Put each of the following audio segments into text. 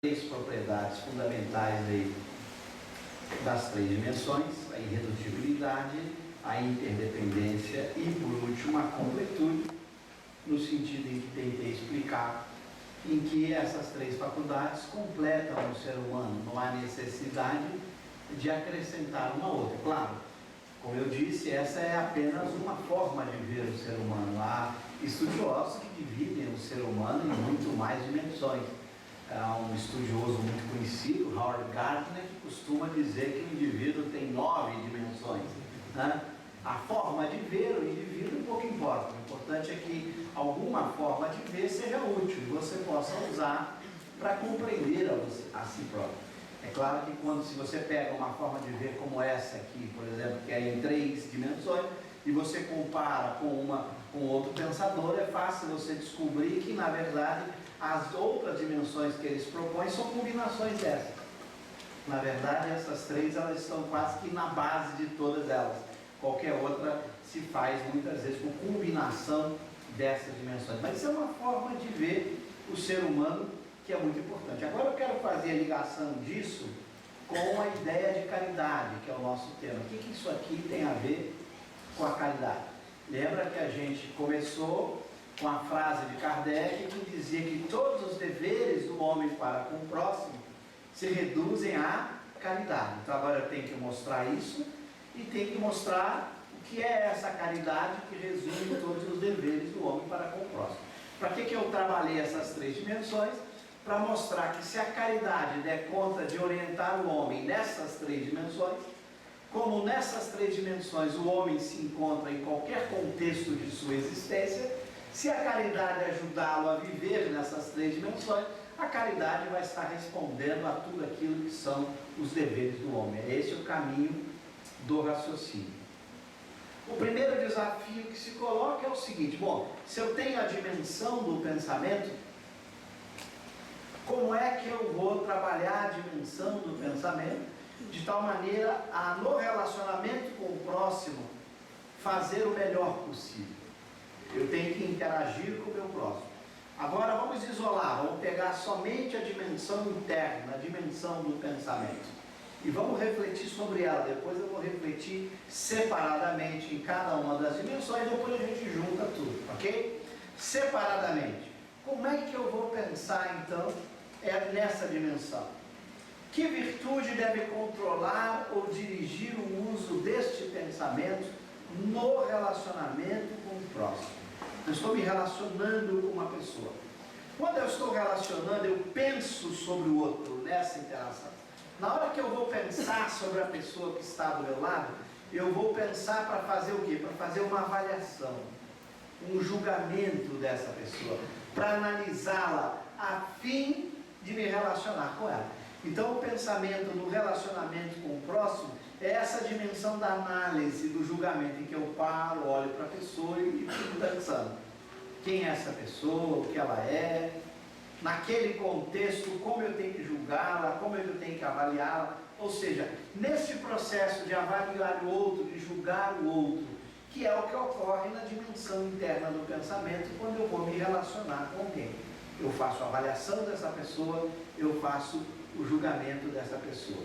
três propriedades fundamentais aí das três dimensões: a irredutibilidade, a interdependência e, por último, a completude, no sentido em que tentei explicar em que essas três faculdades completam o ser humano, não há necessidade de acrescentar uma outra. Claro, como eu disse, essa é apenas uma forma de ver o ser humano. Há estudiosos que dividem o ser humano em muito mais dimensões. Há um estudioso muito conhecido, Howard Gardner, que costuma dizer que o indivíduo tem 9 dimensões, né? A forma de ver o indivíduo pouco importa. O importante é que alguma forma de ver seja útil e você possa usar para compreender a si próprio. É claro que se você pega uma forma de ver como essa aqui, por exemplo, que é em 3 dimensões, e você compara com outro pensador, é fácil você descobrir que, na verdade, as outras dimensões que eles propõem são combinações dessas. Na verdade, essas três, elas estão quase que na base de todas elas. Qualquer outra se faz, muitas vezes, com combinação dessas dimensões. Mas isso é uma forma de ver o ser humano que é muito importante. Agora eu quero fazer a ligação disso com a ideia de caridade, que é o nosso tema. O que isso aqui tem a ver com a caridade? Lembra que a gente começou com a frase de Kardec que dizia que todos os deveres do homem para com o próximo se reduzem à caridade. Então agora eu tenho que mostrar isso e tenho que mostrar o que é essa caridade que resume todos os deveres do homem para com o próximo. Para que eu trabalhei essas três dimensões? Para mostrar que se a caridade der conta de orientar o homem nessas três dimensões, como nessas três dimensões o homem se encontra em qualquer contexto de sua existência, se a caridade ajudá-lo a viver nessas três dimensões, a caridade vai estar respondendo a tudo aquilo que são os deveres do homem. Esse é o caminho do raciocínio. O primeiro desafio que se coloca é o seguinte: bom, se eu tenho a dimensão do pensamento, como é que eu vou trabalhar a dimensão do pensamento de tal maneira a, no relacionamento com o próximo, fazer o melhor possível? Eu tenho que interagir com o meu próximo. Agora vamos isolar, vamos pegar somente a dimensão interna, a dimensão do pensamento, e vamos refletir sobre ela. Depois eu vou refletir separadamente em cada uma das dimensões, depois a gente junta tudo, ok? Separadamente, como é que eu vou pensar então nessa dimensão? Que virtude deve controlar ou dirigir o uso deste pensamento no relacionamento com o próximo? Eu estou me relacionando com uma pessoa. Quando eu estou relacionando, eu penso sobre o outro nessa interação. Na hora que eu vou pensar sobre a pessoa que está do meu lado, eu vou pensar para fazer o quê? Para fazer uma avaliação, um julgamento dessa pessoa, para analisá-la a fim de me relacionar com ela. Então o pensamento no relacionamento com o próximo é essa dimensão da análise, do julgamento, em que eu paro, olho para a pessoa e fico pensando: quem é essa pessoa, o que ela é, naquele contexto, como eu tenho que julgá-la, como eu tenho que avaliá-la. Ou seja, nesse processo de avaliar o outro, de julgar o outro, que é o que ocorre na dimensão interna do pensamento quando eu vou me relacionar com alguém. Eu faço a avaliação dessa pessoa, eu faço o julgamento dessa pessoa.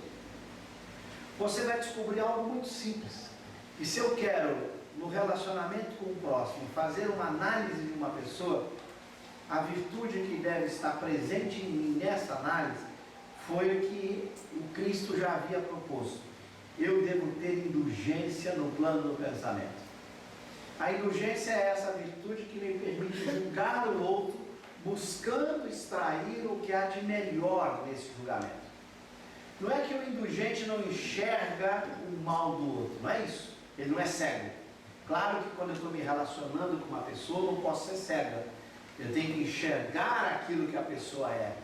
Você vai descobrir algo muito simples: que se eu quero, no relacionamento com o próximo, fazer uma análise de uma pessoa, a virtude que deve estar presente em mim nessa análise foi o que o Cristo já havia proposto. Eu devo ter indulgência no plano do pensamento. A indulgência é essa virtude que me permite julgar o outro, buscando extrair o que há de melhor nesse julgamento. Não é que o indulgente não enxerga o mal do outro, não é isso. Ele não é cego. Claro que quando eu estou me relacionando com uma pessoa, eu não posso ser cega. Eu tenho que enxergar aquilo que a pessoa é.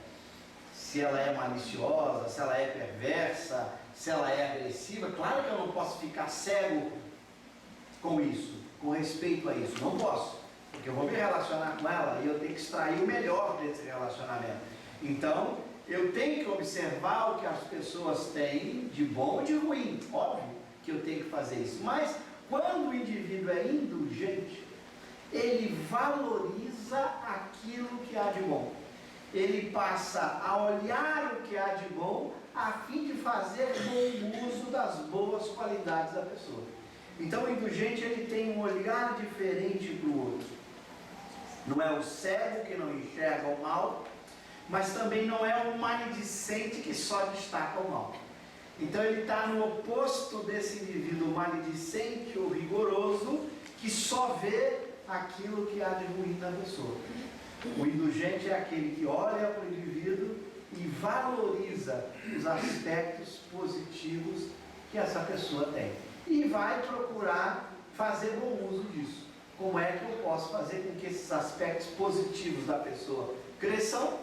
Se ela é maliciosa, se ela é perversa, se ela é agressiva. Claro que eu não posso ficar cego com isso, com respeito a isso. Não posso, porque eu vou me relacionar com ela e eu tenho que extrair o melhor desse relacionamento. Então, eu tenho que observar o que as pessoas têm de bom e de ruim. Óbvio que eu tenho que fazer isso. Mas, quando o indivíduo é indulgente, ele valoriza aquilo que há de bom. ele passa a olhar o que há de bom, a fim de fazer bom uso das boas qualidades da pessoa. Então o indulgente, ele tem um olhar diferente para o outro. Não é o cego que não enxerga o mal, mas também não é o maledicente que só destaca o mal. Então ele está no oposto desse indivíduo maledicente ou rigoroso, que só vê aquilo que há de ruim na pessoa. O indulgente é aquele que olha para o indivíduo e valoriza os aspectos positivos que essa pessoa tem. E vai procurar fazer bom uso disso. Como é que eu posso fazer com que esses aspectos positivos da pessoa cresçam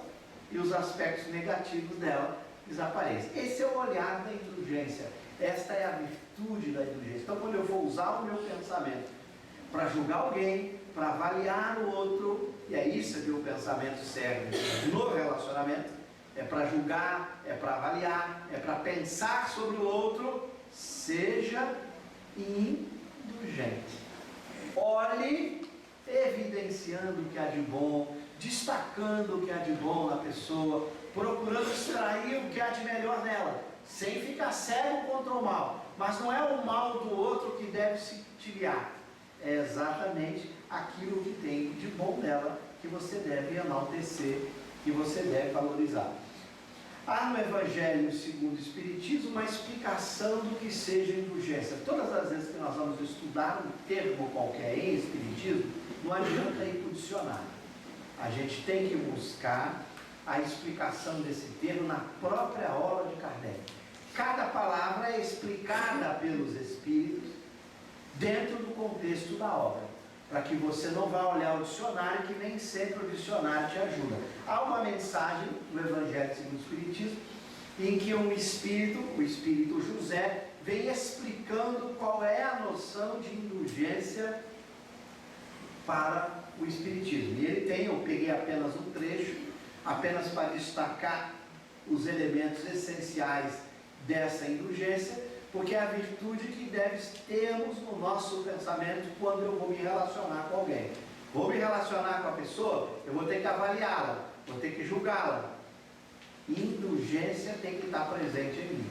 e os aspectos negativos dela desapareçam? Esse é o olhar da indulgência. Esta é a virtude da indulgência. Então, quando eu for usar o meu pensamento para julgar alguém, para avaliar o outro, e é isso que o pensamento serve no relacionamento, é para julgar, é para avaliar, é para pensar sobre o outro, seja indulgente. Olhe evidenciando o que há de bom, destacando o que há de bom na pessoa, procurando extrair o que há de melhor nela, sem ficar cego contra o mal. Mas não é o mal do outro que deve se te guiar, é exatamente aquilo que tem de bom nela que você deve enaltecer, que você deve valorizar. Há no Evangelho segundo o Espiritismo uma explicação do que seja indulgência. Todas as vezes que nós vamos estudar um termo qualquer em Espiritismo, não adianta ir para o dicionário. A gente tem que buscar a explicação desse termo na própria obra de Kardec. Cada palavra é explicada pelos Espíritos dentro do contexto da obra, para que você não vá olhar o dicionário, que nem sempre o dicionário te ajuda. Há uma mensagem no Evangelho segundo o Espiritismo, em que um espírito, o espírito José, vem explicando qual é a noção de indulgência para o Espiritismo. E ele tem, eu peguei apenas um trecho, apenas para destacar os elementos essenciais dessa indulgência, porque é a virtude que termos no nosso pensamento quando eu vou me relacionar com alguém. Vou me relacionar com a pessoa, eu vou ter que avaliá-la, vou ter que julgá-la. Indulgência tem que estar presente em mim.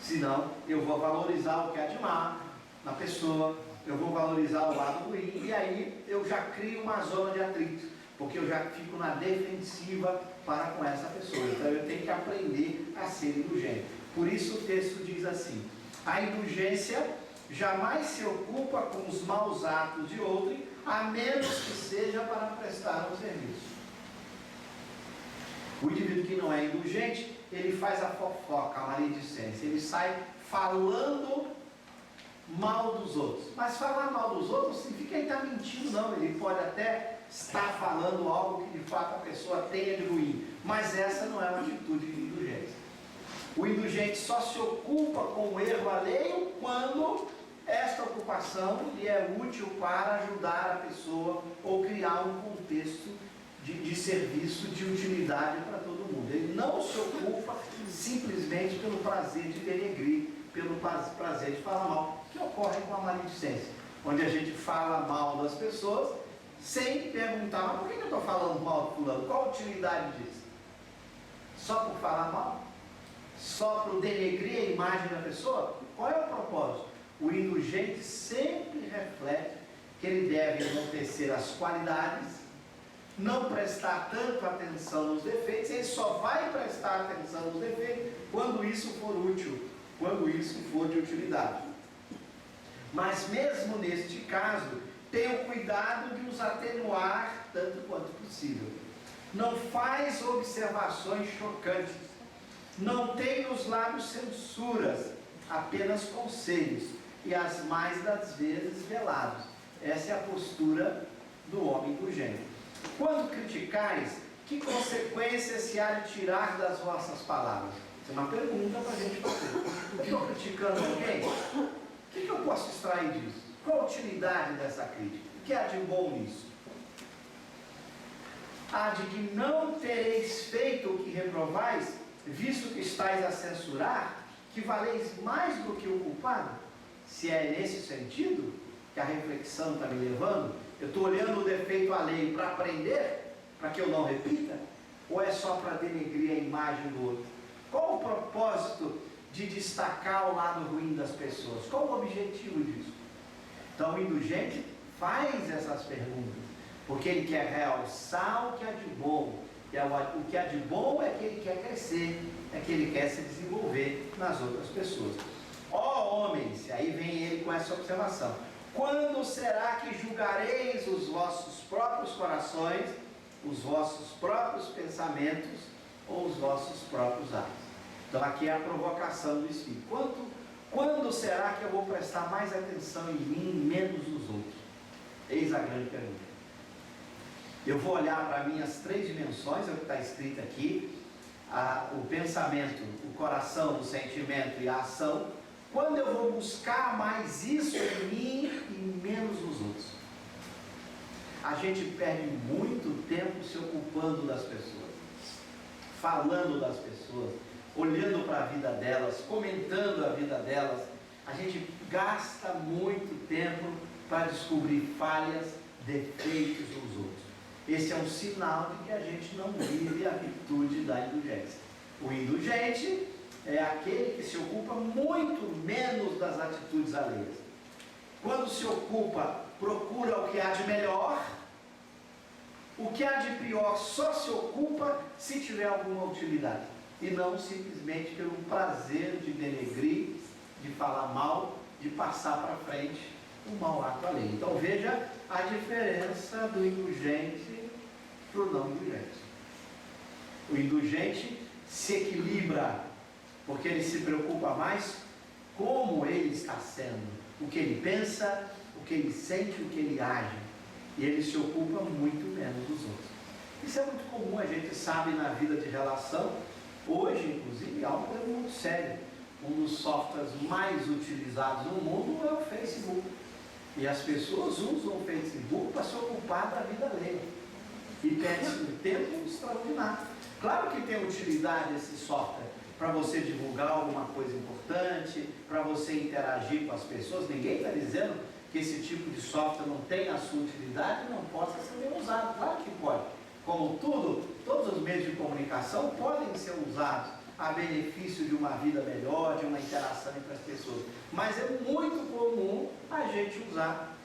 Senão, eu vou valorizar o que há de mal na pessoa, eu vou valorizar o lado ruim, e aí eu já crio uma zona de atrito, porque eu já fico na defensiva para com essa pessoa. Então eu tenho que aprender a ser indulgente. Por isso o texto diz assim: a indulgência jamais se ocupa com os maus atos de outrem, a menos que seja para prestar um serviço. O indivíduo que não é indulgente, ele faz a fofoca, a maledicência, ele sai falando mal dos outros. Mas falar mal dos outros não significa que ele está mentindo, não. Ele pode até estar falando algo que de fato a pessoa tenha de ruim, mas essa não é uma atitude de indulgência. O indulgente só se ocupa com o erro alheio quando esta ocupação lhe é útil para ajudar a pessoa ou criar um contexto de serviço, de utilidade para todo mundo. Ele não se ocupa simplesmente pelo prazer de denegrir, pelo prazer de falar mal, que ocorre com a maledicência, onde a gente fala mal das pessoas sem perguntar: mas por que eu estou falando mal do fulano? Qual a utilidade disso? Só por falar mal? Só para denegrir a imagem da pessoa? Qual é o propósito? O indulgente sempre reflete que ele deve enaltecer as qualidades, não prestar tanto atenção nos defeitos. Ele só vai prestar atenção nos defeitos quando isso for útil, quando isso for de utilidade. Mas mesmo neste caso, tenha o cuidado de os atenuar tanto quanto possível. Não faz observações chocantes, não tem nos lábios censuras, apenas conselhos, e as mais das vezes velados. Essa é a postura do homem indulgente. Quando criticais, que consequências se há de tirar das vossas palavras? Isso é uma pergunta para a gente fazer. Estou criticando alguém? O que eu posso extrair disso? Qual a utilidade dessa crítica? O que há de bom nisso? Há de que não tereis feito o que reprovais, visto que estáis a censurar, que valeis mais do que o culpado? Se é nesse sentido que a reflexão está me levando, eu estou olhando o defeito alheio para aprender, para que eu não repita, ou é só para denegrir a imagem do outro? Qual o propósito de destacar o lado ruim das pessoas? Qual o objetivo disso? Então o indulgente faz essas perguntas, porque ele quer realçar o que há de bom. E o que há de bom é que ele quer crescer, é que ele quer se desenvolver nas outras pessoas. Ó homens, aí vem ele com essa observação: quando será que julgareis os vossos próprios corações, os vossos próprios pensamentos ou os vossos próprios atos? Então aqui é a provocação do Espírito. Quando será que eu vou prestar mais atenção em mim, menos nos outros? Eis a grande pergunta. Eu vou olhar para minhas 3 dimensões, é o que está escrito aqui, o pensamento, o coração, o sentimento e a ação. Quando eu vou buscar mais isso em mim e menos nos outros? A gente perde muito tempo se ocupando das pessoas, falando das pessoas, olhando para a vida delas, comentando a vida delas. A gente gasta muito tempo para descobrir falhas, defeitos nos outros. Esse é um sinal de que a gente não vive a virtude da indulgência. O indulgente é aquele que se ocupa muito menos das atitudes alheias. Quando se ocupa, procura o que há de melhor. O que há de pior só se ocupa se tiver alguma utilidade, e não simplesmente pelo prazer de denegrir, de falar mal, de passar para frente o mau ato alheio. Então veja a diferença do indulgente para o não indulgente. O indulgente se equilibra porque ele se preocupa mais como ele está sendo, o que ele pensa, o que ele sente, o que ele age, e ele se ocupa muito menos dos outros. Isso é muito comum, a gente sabe, na vida de relação. Hoje, inclusive, há um problema muito sério. Um dos softwares mais utilizados no mundo é o Facebook. E as pessoas usam o Facebook para se ocupar da vida alheia. E perde um tempo extraordinário. Claro que tem utilidade esse software para você divulgar alguma coisa importante, para você interagir com as pessoas. Ninguém está dizendo que esse tipo de software não tem a sua utilidade e não possa ser bem usado. Claro que pode. Como tudo, todos os meios de comunicação podem ser usados a benefício de uma vida melhor, de uma interação entre as pessoas. Mas é muito comum a gente usar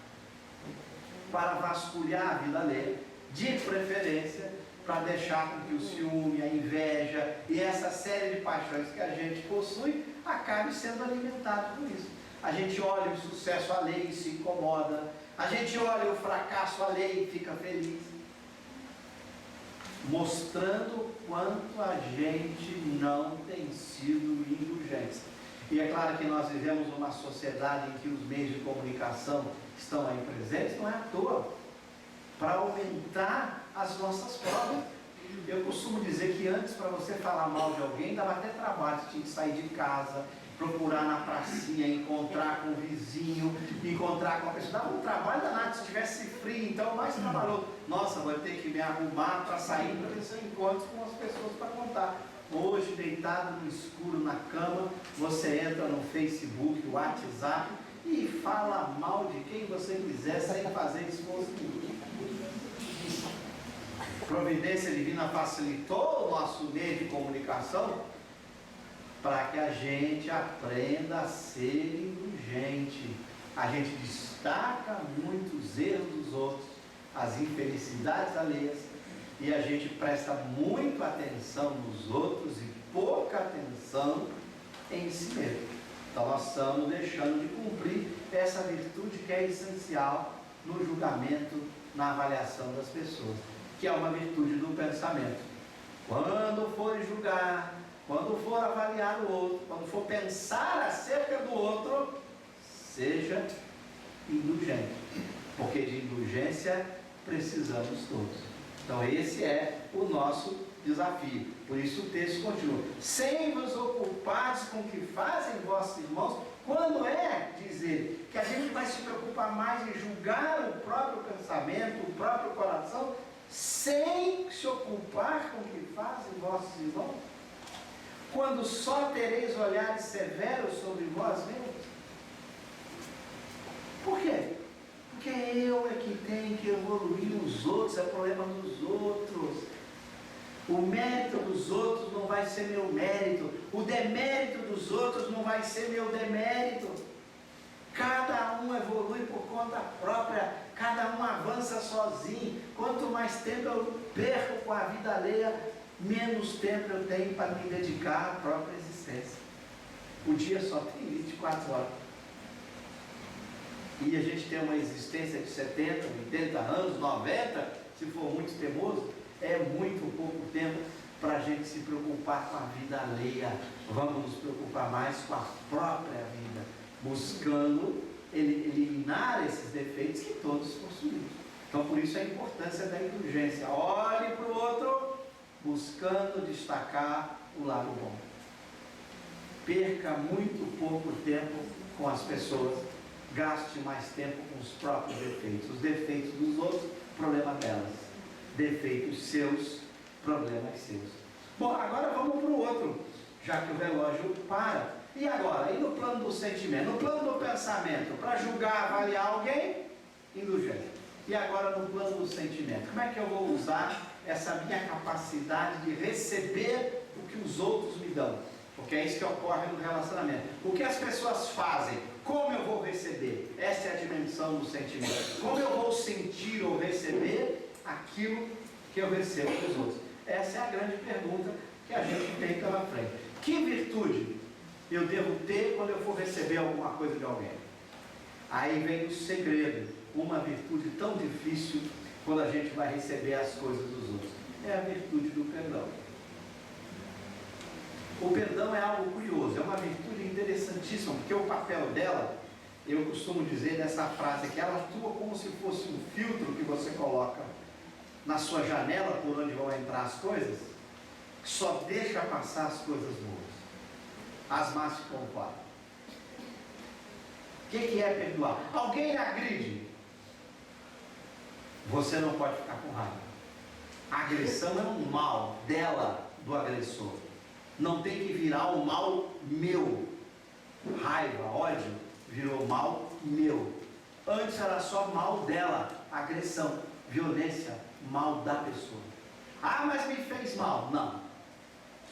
para vasculhar a vida alheia, de preferência para deixar com que o ciúme, a inveja e essa série de paixões que a gente possui acabe sendo alimentado por isso. A gente olha o sucesso alheio e se incomoda, a gente olha o fracasso alheio e fica feliz, mostrando quanto a gente não tem sido indulgente. E é claro que nós vivemos uma sociedade em que os meios de comunicação estão aí presentes, não é à toa, para aumentar as nossas provas. Eu costumo dizer que antes, para você falar mal de alguém, dava até trabalho, você tinha que sair de casa, procurar na pracinha, encontrar com o vizinho, encontrar com a pessoa. Dava um trabalho danado, se estivesse frio, então mais trabalhoso. Nossa, vou ter que me arrumar para sair, para ver se eu encontro com as pessoas para contar. Hoje, deitado no escuro na cama, você entra no Facebook, WhatsApp e fala mal de quem você quiser sem fazer esforço nenhum. Providência Divina facilitou o nosso meio de comunicação para que a gente aprenda a ser indulgente. A gente destaca muito os erros dos outros, as infelicidades alheias, e a gente presta muita atenção nos outros e pouca atenção em si mesmo. Então nós estamos deixando de cumprir essa virtude que é essencial no julgamento, na avaliação das pessoas, que é uma virtude do pensamento. Quando for julgar, quando for avaliar o outro, quando for pensar acerca do outro, seja indulgente, porque de indulgência precisamos todos. Então esse é o nosso desafio. Por isso o texto continua: sem vos ocupares com o que fazem vossos irmãos. Quando é, diz ele, que a gente vai se preocupar mais em julgar o próprio pensamento, o próprio coração, sem se ocupar com o que fazem vossos irmãos? Quando só tereis olhares severos sobre vós mesmos? Por quê? Porque eu é que tenho que evoluir os outros, é problema dos outros. O mérito dos outros não vai ser meu mérito. O demérito dos outros não vai ser meu demérito. Cada um evolui por conta própria. Cada um avança sozinho. Quanto mais tempo eu perco com a vida alheia, menos tempo eu tenho para me dedicar à própria existência. O dia só tem 24 horas. E a gente tem uma existência de 70, 80 anos, 90, se for muito teimoso, é muito pouco tempo para a gente se preocupar com a vida alheia. Vamos nos preocupar mais com a própria vida, buscando eliminar esses defeitos que todos possuímos. Então, por isso a importância da indulgência. Olhe para o outro, buscando destacar o lado bom. Perca muito pouco tempo com as pessoas, gaste mais tempo com os próprios defeitos. Os defeitos dos outros, problema delas. Defeitos seus, problemas seus. Bom, agora vamos para o outro, já que o relógio para. E agora? E no plano do sentimento? No plano do pensamento, para julgar, avaliar alguém, indulgência. E agora no plano do sentimento? Como é que eu vou usar essa minha capacidade de receber o que os outros me dão? Porque é isso que ocorre no relacionamento. O que as pessoas fazem? Como eu vou receber? Essa é a dimensão do sentimento. Como eu vou sentir ou receber aquilo que eu recebo dos outros? Essa é a grande pergunta que a gente tem pela frente. Que virtude eu devo ter quando eu for receber alguma coisa de alguém? Aí vem o segredo. Uma virtude tão difícil quando a gente vai receber as coisas dos outros. É a virtude do perdão. O perdão é algo curioso, é uma virtude interessantíssima, porque o papel dela, eu costumo dizer nessa frase que ela atua como se fosse um filtro que você coloca na sua janela por onde vão entrar as coisas, que só deixa passar as coisas boas. As más ficam fora. O que é perdoar? Alguém lhe agride, você não pode ficar com raiva. A agressão é um mal dela, do agressor. Não tem que virar o mal meu. Raiva, ódio, virou mal meu. Antes era só mal dela, agressão, violência, mal da pessoa. Ah, mas me fez mal. Não.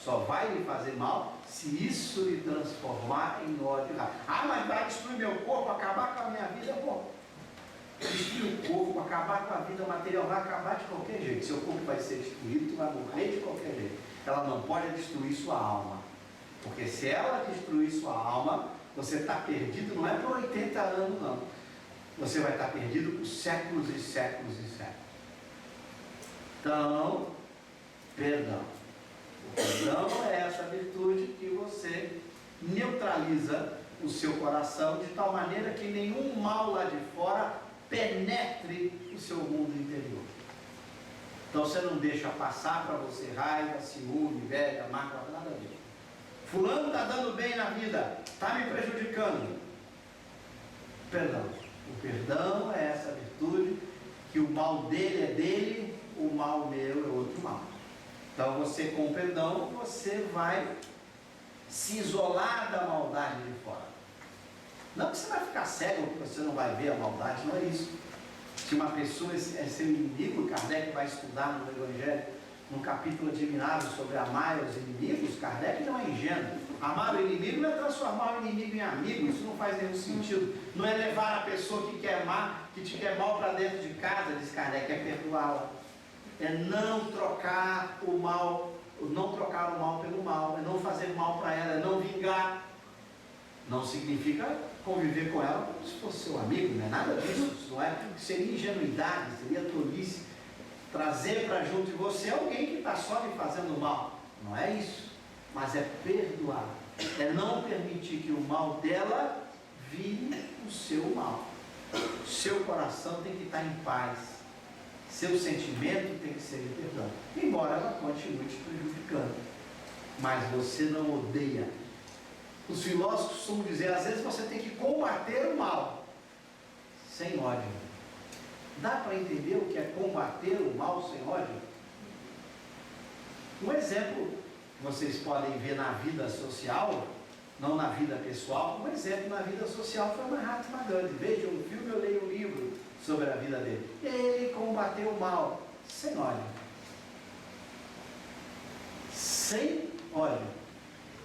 Só vai lhe fazer mal se isso lhe transformar em ódio e raiva. Ah, mas vai destruir meu corpo, acabar com a minha vida. Bom, destruir o corpo, acabar com a vida material, vai acabar de qualquer jeito. Seu corpo vai ser destruído, tu vai morrer de qualquer jeito. Ela não pode destruir sua alma. Porque se ela destruir sua alma, você está perdido, não é por 80 anos, não. Você vai estar perdido por séculos e séculos e séculos. Então, perdão. O perdão é essa virtude que você neutraliza o seu coração de tal maneira que nenhum mal lá de fora penetre o seu mundo interior. Então você não deixa passar para você raiva, ciúme, inveja, mágoa, nada disso. Fulano está dando bem na vida, está me prejudicando. Perdão. O perdão é essa virtude que o mal dele é dele, o mal meu é outro mal. Então você com o perdão, você vai se isolar da maldade de fora. Não que você vai ficar cego, que você não vai ver a maldade, não é isso. Se uma pessoa é seu inimigo, Kardec vai estudar no Evangelho, num capítulo admirável sobre amar os inimigos, Kardec não é ingênuo. Amar o inimigo não é transformar o inimigo em amigo, isso não faz nenhum sentido. Não é levar a pessoa que te quer mal para dentro de casa, diz Kardec, é perdoá-la. É não trocar o mal pelo mal, é não fazer mal para ela, é não vingar. Não significa conviver com ela como se fosse seu amigo, não é nada disso, isso não é, seria ingenuidade, seria tolice, trazer para junto de você alguém que está só lhe fazendo mal, não é isso, mas é perdoar, é não permitir que o mal dela vire o seu mal, o seu coração tem que estar em paz, seu sentimento tem que ser de perdão, embora ela continue te prejudicando, mas você não odeia. Os filósofos costumam dizer, às vezes você tem que combater o mal, sem ódio. Dá para entender o que é combater o mal sem ódio? Um exemplo que vocês podem ver na vida social, não na vida pessoal, um exemplo na vida social foi Mahatma Gandhi. Veja um filme, eu leio um livro sobre a vida dele. Ele combateu o mal sem ódio. sem ódio.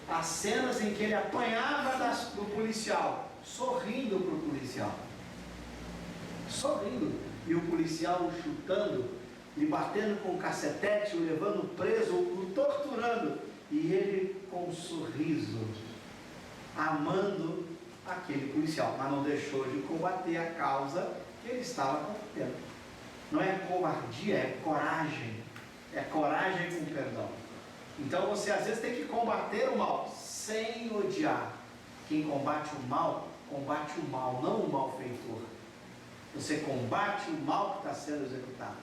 As cenas em que ele apanhava do policial, sorrindo para o policial. Sorrindo. E o policial o chutando, lhe batendo com o cacetete, o levando preso, o torturando. E ele com um sorriso, amando aquele policial, mas não deixou de combater a causa que ele estava combatendo. Não é covardia, é coragem. É coragem com perdão. Então você às vezes tem que combater o mal sem odiar. Quem combate o mal, não o malfeitor. Você combate o mal que está sendo executado,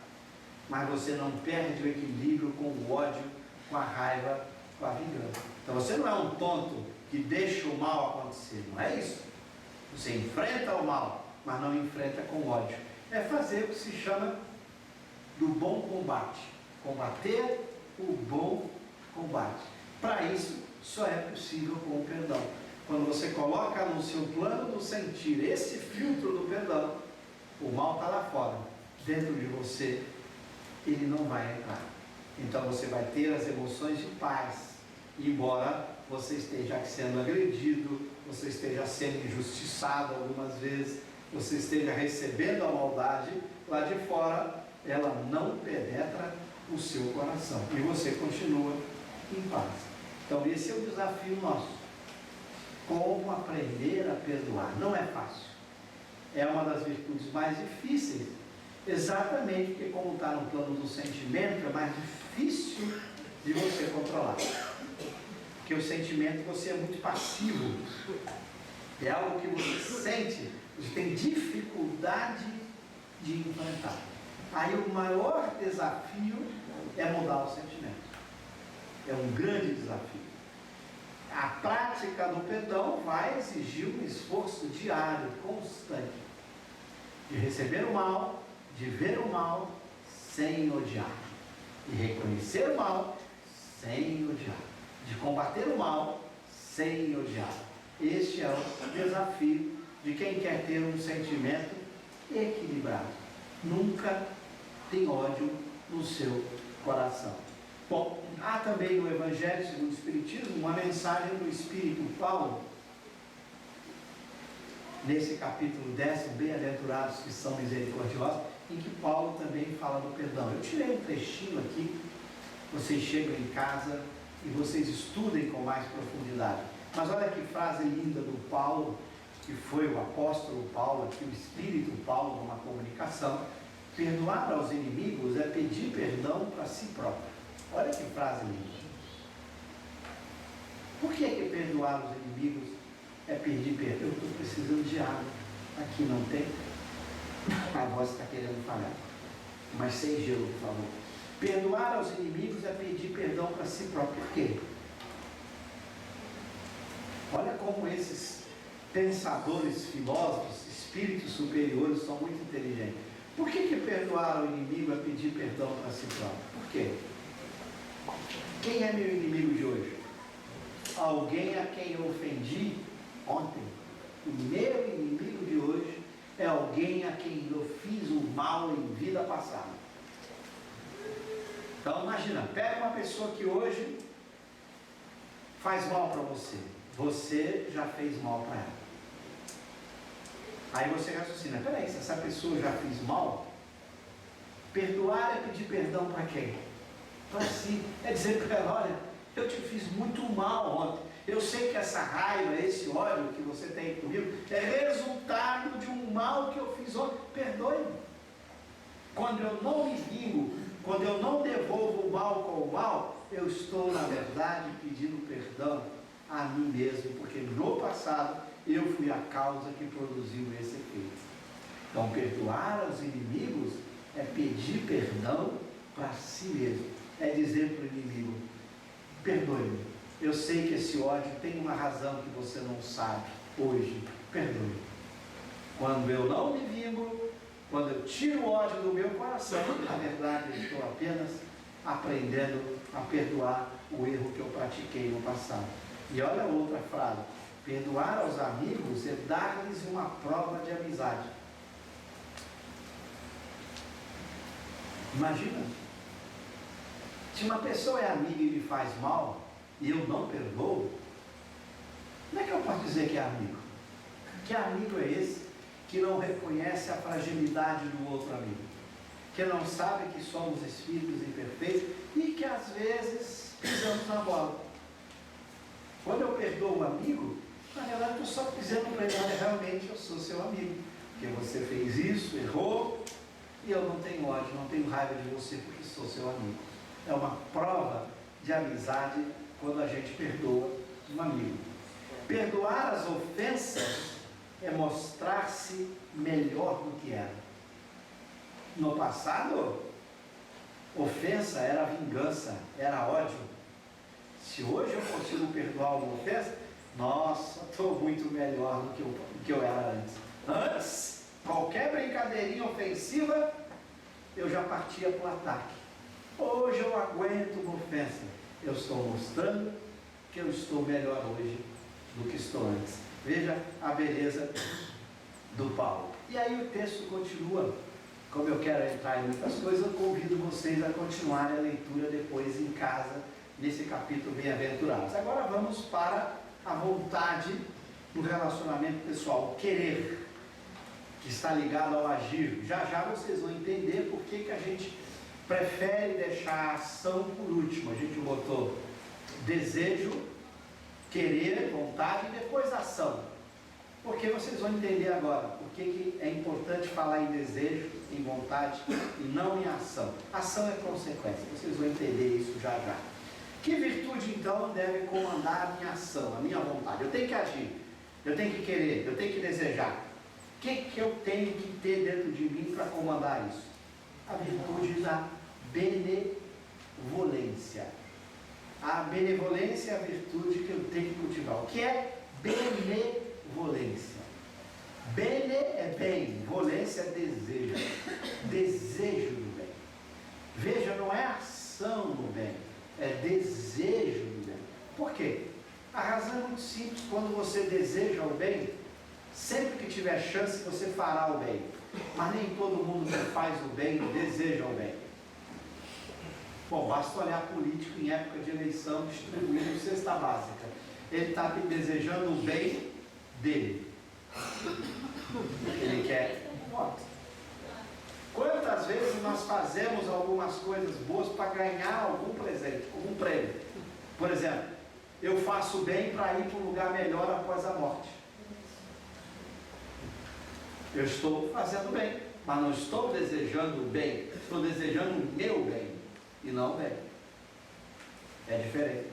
mas você não perde o equilíbrio com o ódio, com a raiva, com a vingança. Então você não é um tonto que deixa o mal acontecer, não é isso. Você enfrenta o mal, mas não enfrenta com ódio. É fazer o que se chama do bom combate. Combater o bom combate. Para isso, só é possível com o perdão. Quando você coloca no seu plano do sentir esse filtro do perdão, o mal está lá fora, dentro de você, ele não vai entrar. Então você vai ter as emoções de paz, embora você esteja sendo agredido, você esteja sendo injustiçado algumas vezes, você esteja recebendo a maldade lá de fora, ela não penetra o seu coração e você continua em paz. Então esse é o desafio nosso. Como aprender a perdoar? Não é fácil. É uma das virtudes mais difíceis, exatamente porque como está no plano do sentimento, é mais difícil de você controlar. Porque o sentimento você é muito passivo. É algo que você sente, você tem dificuldade de enfrentar. Aí o maior desafio é mudar o sentimento. É um grande desafio. A prática do perdão vai exigir um esforço diário, constante, de receber o mal, de ver o mal sem odiar, de reconhecer o mal sem odiar, de combater o mal sem odiar. Este é o desafio de quem quer ter um sentimento equilibrado. Nunca tem ódio no seu coração. Bom, há também no Evangelho segundo o Espiritismo uma mensagem do Espírito Paulo, nesse capítulo 10, Bem-aventurados que são misericordiosos, em que Paulo também fala do perdão. Eu tirei um trechinho aqui, vocês chegam em casa e vocês estudem com mais profundidade. Mas olha que frase linda do Paulo, que foi o apóstolo Paulo, aqui o Espírito Paulo, numa comunicação: perdoar aos inimigos é pedir perdão para si próprio. Olha que frase linda. Por que perdoar os inimigos é pedir perdão? Eu estou precisando de água. Aqui não tem. A voz está querendo falhar. Mas sem gelo, por favor. Perdoar aos inimigos é pedir perdão para si próprio. Por quê? Olha como esses pensadores, filósofos, espíritos superiores são muito inteligentes. Por que perdoar ao inimigo é pedir perdão para si próprio? Por quê? Quem é meu inimigo de hoje? Alguém a quem eu ofendi ontem. O meu inimigo de hoje é alguém a quem eu fiz o mal em vida passada. Então imagina, pega uma pessoa que hoje faz mal para você. Você já fez mal para ela. Aí você raciocina: peraí, se essa pessoa já fez mal, perdoar é pedir perdão para quem? Para si. É dizer para ela: olha, eu te fiz muito mal ontem. Eu sei que essa raiva, esse ódio que você tem comigo é resultado de um mal que eu fiz ontem. Perdoe-me. Quando eu não me vingo, quando eu não devolvo o mal com o mal, eu estou, na verdade, pedindo perdão a mim mesmo, porque no passado eu fui a causa que produziu esse efeito. Então, perdoar aos inimigos é pedir perdão para si mesmo. É dizer para o inimigo: perdoe-me, eu sei que esse ódio tem uma razão que você não sabe hoje, perdoe. Quando eu não me vingo, quando eu tiro o ódio do meu coração, na verdade eu estou apenas aprendendo a perdoar o erro que eu pratiquei no passado. E olha a outra frase: perdoar aos amigos é dar-lhes uma prova de amizade. Imagina, Se uma pessoa é amiga e me faz mal, e eu não perdoo, como é que eu posso dizer que é amigo? Que amigo é esse que não reconhece a fragilidade do outro amigo? Que não sabe que somos espíritos imperfeitos e que às vezes pisamos na bola. Quando eu perdoo um amigo, na verdade eu estou só dizendo para ele: olha, realmente eu sou seu amigo, porque você fez isso, errou, e eu não tenho ódio, não tenho raiva de você porque sou seu amigo. É uma prova de amizade quando a gente perdoa um amigo. Perdoar as ofensas é mostrar-se melhor do que era. No passado, ofensa era vingança, era ódio. Se hoje eu consigo perdoar uma ofensa, nossa, estou muito melhor do que eu era antes. Antes, qualquer brincadeirinha ofensiva, eu já partia para o ataque. Hoje eu aguento uma ofensa. Eu estou mostrando que eu estou melhor hoje do que estou antes. Veja a beleza do Paulo. E aí o texto continua. Como eu quero entrar em muitas coisas, eu convido vocês a continuarem a leitura depois em casa, nesse capítulo Bem-aventurados. Agora vamos para a vontade no relacionamento pessoal, o querer, que está ligado ao agir. Já já vocês vão entender por que a gente prefere deixar a ação por último. A gente botou desejo, querer, vontade e depois ação. Porque vocês vão entender agora por que é importante falar em desejo, em vontade e não em ação. Ação é consequência, vocês vão entender isso já já. Que virtude então deve comandar a minha ação, a minha vontade? Eu tenho que agir, eu tenho que querer, eu tenho que desejar. O que eu tenho que ter dentro de mim para comandar isso? A virtude da benevolência. A benevolência é a virtude que eu tenho que cultivar. O que é benevolência? Bene é bem, volência é desejo. Desejo do bem. Veja, não é ação no bem, é desejo do bem. Por quê? A razão é muito simples. Quando você deseja o bem, sempre que tiver chance você fará o bem. Mas nem todo mundo que faz o bem deseja o bem. Bom, basta olhar político em época de eleição distribuindo cesta básica. Ele está desejando o bem dele. Ele quer voto. Quantas vezes nós fazemos algumas coisas boas para ganhar algum presente, algum prêmio? Por exemplo, eu faço bem para ir para um lugar melhor após a morte. Eu estou fazendo bem, mas não estou desejando o bem, estou desejando o meu bem e não o bem. É diferente.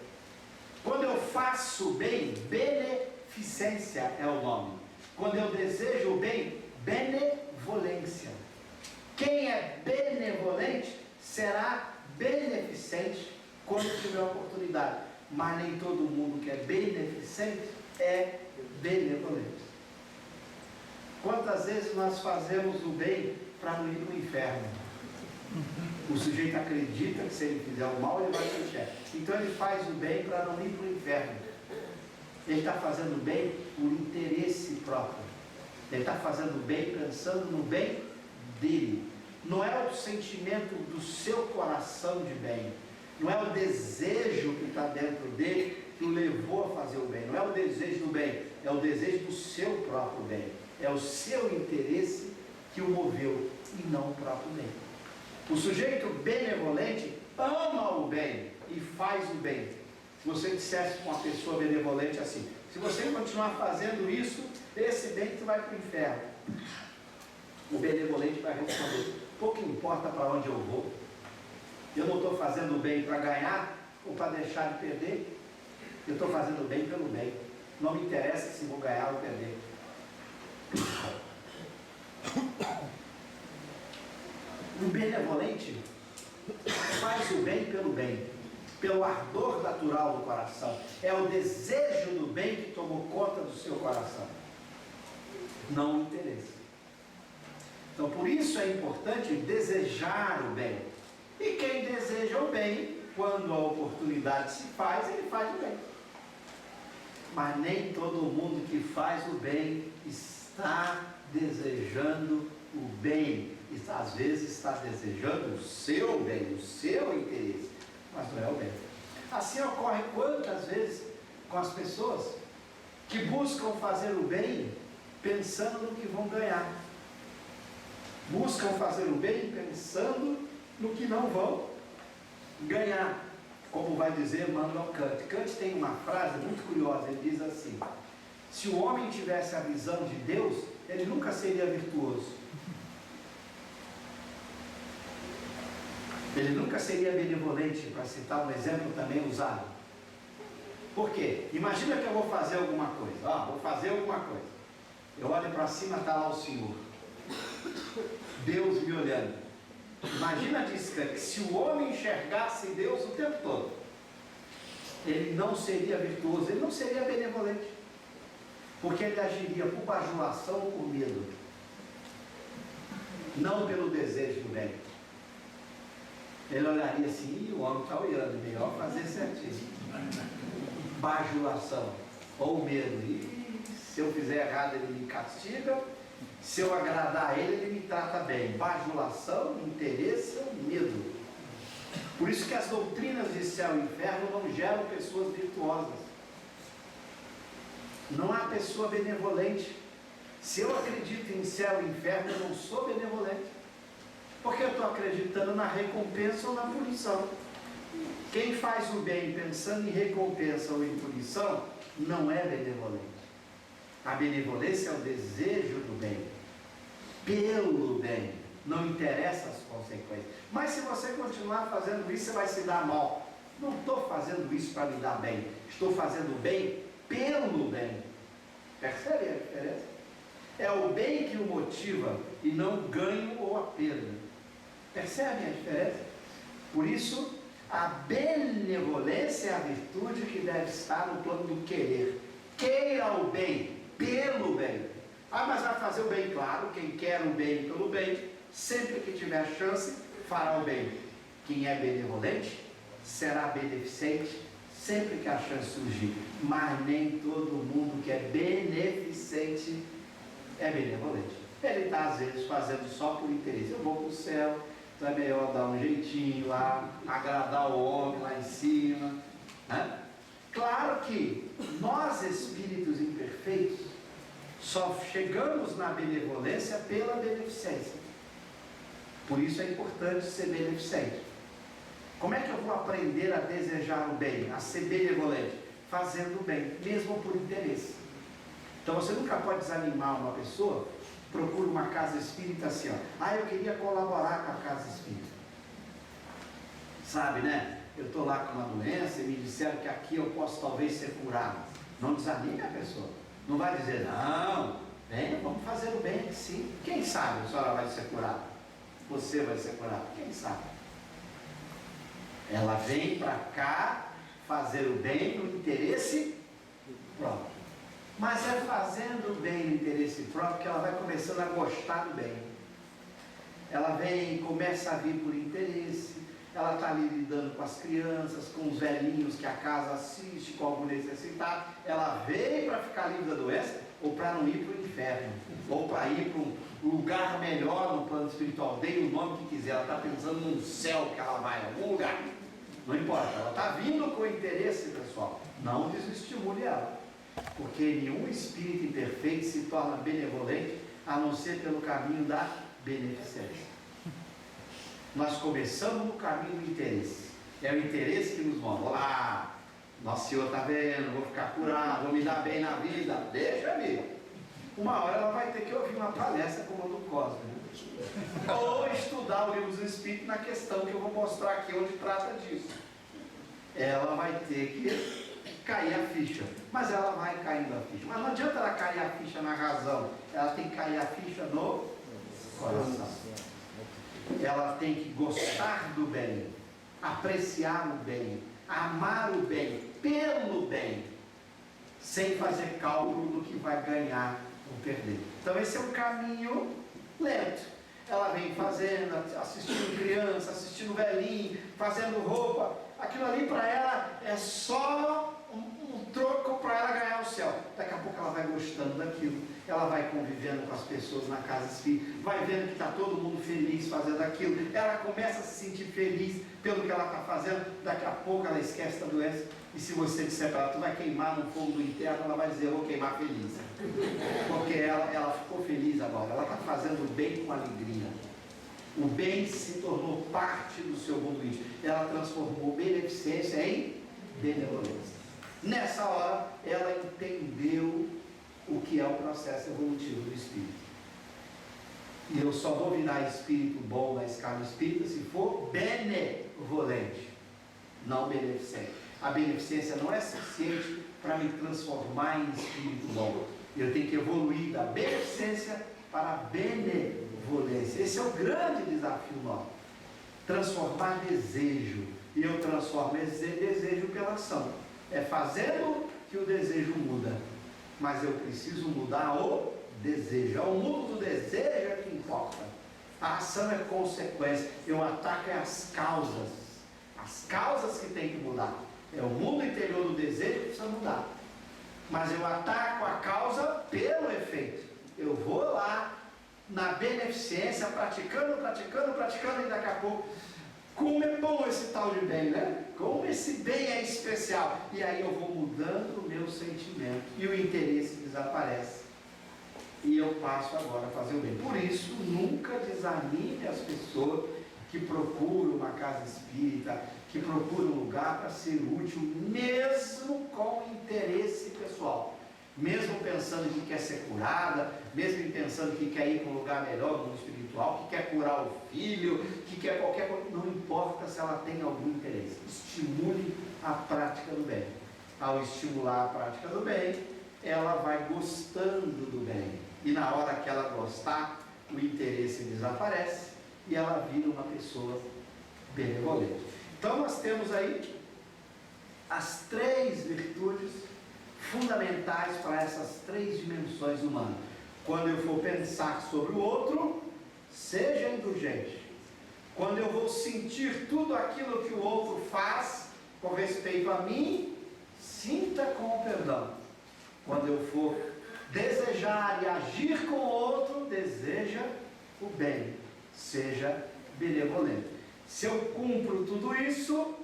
Quando eu faço bem, beneficência é o nome. Quando eu desejo o bem, benevolência. Quem é benevolente será beneficente quando tiver oportunidade. Mas nem todo mundo que é beneficente é benevolente. Quantas vezes nós fazemos o bem para não ir para o inferno? O sujeito acredita que se ele fizer o mal, ele vai para o inferno. Então ele faz o bem para não ir para o inferno. Ele está fazendo bem por interesse próprio. Ele está fazendo bem pensando no bem dele. Não é o sentimento do seu coração de bem. Não é o desejo que está dentro dele que o levou a fazer o bem. Não é o desejo do bem. É o desejo do seu próprio bem. É o seu interesse que o moveu e não o próprio bem. O sujeito benevolente ama o bem e faz o bem. Se você dissesse para uma pessoa benevolente assim: se você continuar fazendo isso, esse bem tu vai para o inferno. O benevolente vai responder: pouco importa para onde eu vou. Eu não estou fazendo o bem para ganhar ou para deixar de perder. Eu estou fazendo o bem pelo bem. Não me interessa se vou ganhar ou perder. O benevolente faz o bem pelo bem, pelo ardor natural do coração. É o desejo do bem que tomou conta do seu coração, não o interesse. Então, por isso é importante desejar o bem. E quem deseja o bem, quando a oportunidade se faz, ele faz o bem. Mas nem todo mundo que faz o bem está desejando o bem. Às vezes está desejando o seu bem, o seu interesse. mas não é o bem. Assim ocorre quantas vezes com as pessoas que buscam fazer o bem pensando no que vão ganhar. Buscam fazer o bem pensando no que não vão ganhar. Como vai dizer Immanuel Kant. Kant tem uma frase muito curiosa, ele diz assim: se o homem tivesse a visão de Deus, ele nunca seria virtuoso. Ele nunca seria benevolente, para citar um exemplo também usado. Por quê? Imagina que eu vou fazer alguma coisa. Vou fazer alguma coisa. Eu olho para cima, está lá o Senhor. Deus me olhando. Imagina, diz que se o homem enxergasse Deus o tempo todo, ele não seria virtuoso, ele não seria benevolente. Porque ele agiria por bajulação ou por medo. Não pelo desejo do bem. Ele olharia assim: o homem está olhando, melhor fazer certinho. Bajulação ou medo. E se eu fizer errado, ele me castiga. Se eu agradar a ele, ele me trata bem. Bajulação, interesse ou medo. Por isso que as doutrinas de céu e inferno não geram pessoas virtuosas. Não há pessoa benevolente. Se eu acredito em céu e inferno, eu não sou benevolente. Porque eu estou acreditando na recompensa ou na punição. Quem faz o bem pensando em recompensa ou em punição, não é benevolente. A benevolência é o desejo do bem, pelo bem, não interessa as consequências. Mas se você continuar fazendo isso, você vai se dar mal. Não estou fazendo isso para me dar bem, estou fazendo bem pelo bem. Percebe a diferença? É o bem que o motiva e não o ganho ou a perda. Percebe a diferença? Por isso, a benevolência é a virtude que deve estar no plano do querer. Queira o bem, pelo bem. Mas vai fazer o bem, claro. Quem quer o bem pelo bem, sempre que tiver chance, fará o bem. Quem é benevolente, será beneficente, sempre que a chance surgir. Mas nem todo mundo que é beneficente é benevolente. Ele está, às vezes, fazendo só por interesse. Eu vou para o céu, então é melhor dar um jeitinho lá, agradar o homem lá em cima, né? Claro que nós, espíritos imperfeitos, só chegamos na benevolência pela beneficência. Por isso é importante ser beneficente. Como é que eu vou aprender a desejar o bem, a ser benevolente? Fazendo o bem, mesmo por interesse. Então você nunca pode desanimar uma pessoa. Procura uma casa espírita assim, eu queria colaborar com a casa espírita. Sabe, né? Eu estou lá com uma doença e me disseram que aqui eu posso talvez ser curado. Não desanime a pessoa. Não vai dizer, não, venha, vamos fazer o bem, sim. Quem sabe a senhora vai ser curada? Você vai ser curado, quem sabe? Ela vem para cá fazer o bem no interesse próprio. Mas é fazendo o bem no interesse próprio que ela vai começando a gostar do bem. Ela vem, começa a vir por interesse, ela está ali lidando com as crianças, com os velhinhos que a casa assiste, com algum necessitado. Ela veio para ficar livre da doença ou para não ir para o inferno, ou para ir para um lugar melhor no plano espiritual. Dê o nome que quiser, ela está pensando num céu que ela vai, em algum lugar. Não importa, ela está vindo com interesse, pessoal. Não desestimule ela. Porque nenhum espírito imperfeito se torna benevolente a não ser pelo caminho da beneficência. Nós começamos no caminho do interesse. É o interesse que nos move. Olá, Nosso Senhor está vendo, vou ficar curado, vou me dar bem na vida. Deixa, amigo. Uma hora ela vai ter que ouvir uma palestra como a do Cosme, né? Ou estudar o livro dos Espíritos na questão que eu vou mostrar aqui onde trata disso. Ela vai ter que cair a ficha, mas ela vai caindo a ficha. Mas não adianta ela cair a ficha na razão, ela tem que cair a ficha no coração. Ela tem que gostar do bem, apreciar o bem, amar o bem, pelo bem, sem fazer cálculo do que vai ganhar ou perder. Então esse é um caminho lento. Ela vem fazendo, assistindo criança, assistindo velhinho, fazendo roupa. Aquilo ali para ela é só um troco para ela ganhar o céu. Daqui a pouco ela vai gostando daquilo, ela vai convivendo com as pessoas na casa espírita, vai vendo que está todo mundo feliz fazendo aquilo, ela começa a se sentir feliz pelo que ela está fazendo, daqui a pouco ela esquece da doença, e se você disser para ela, tu vai queimar no fogo do inferno, ela vai dizer, eu vou queimar feliz, porque ela ficou feliz agora, ela está fazendo o bem com alegria. O bem se tornou parte do seu mundo íntimo. Ela transformou beneficência em benevolência. Nessa hora, ela entendeu o que é o processo evolutivo do espírito. E eu só vou virar espírito bom na escala espírita se for benevolente, não beneficente. A beneficência não é suficiente para me transformar em espírito bom. Eu tenho que evoluir da beneficência para a benevolência. Esse é o grande desafio nosso. Transformar desejo. E eu transformo esse desejo pela ação. É fazendo que o desejo muda. Mas eu preciso mudar o desejo. É o mundo do desejo é que importa. A ação é consequência. Eu ataco as causas. As causas que tem que mudar. É o mundo interior do desejo que precisa mudar. Mas eu ataco a causa pelo efeito. Eu vou lá na beneficência, praticando, e daqui a pouco, como é bom esse tal de bem, né? Como esse bem é especial. E aí eu vou mudando o meu sentimento e o interesse desaparece. E eu passo agora a fazer o bem. Por isso, nunca desanime as pessoas que procuram uma casa espírita, que procuram um lugar para ser útil, mesmo com interesse pessoal. Mesmo pensando que quer ser curada, mesmo pensando que quer ir para um lugar melhor no mundo espiritual, que quer curar o filho, que quer qualquer coisa, não importa se ela tem algum interesse. Estimule a prática do bem. Ao estimular a prática do bem, ela vai gostando do bem. E na hora que ela gostar, o interesse desaparece e ela vira uma pessoa benevolente. Então nós temos aí as 3 virtudes fundamentais para essas 3 dimensões humanas. Quando eu for pensar sobre o outro, seja indulgente. Quando eu vou sentir tudo aquilo que o outro faz com respeito a mim, sinta com perdão. Quando eu for desejar e agir com o outro, deseja o bem, seja benevolente. Se eu cumpro tudo isso,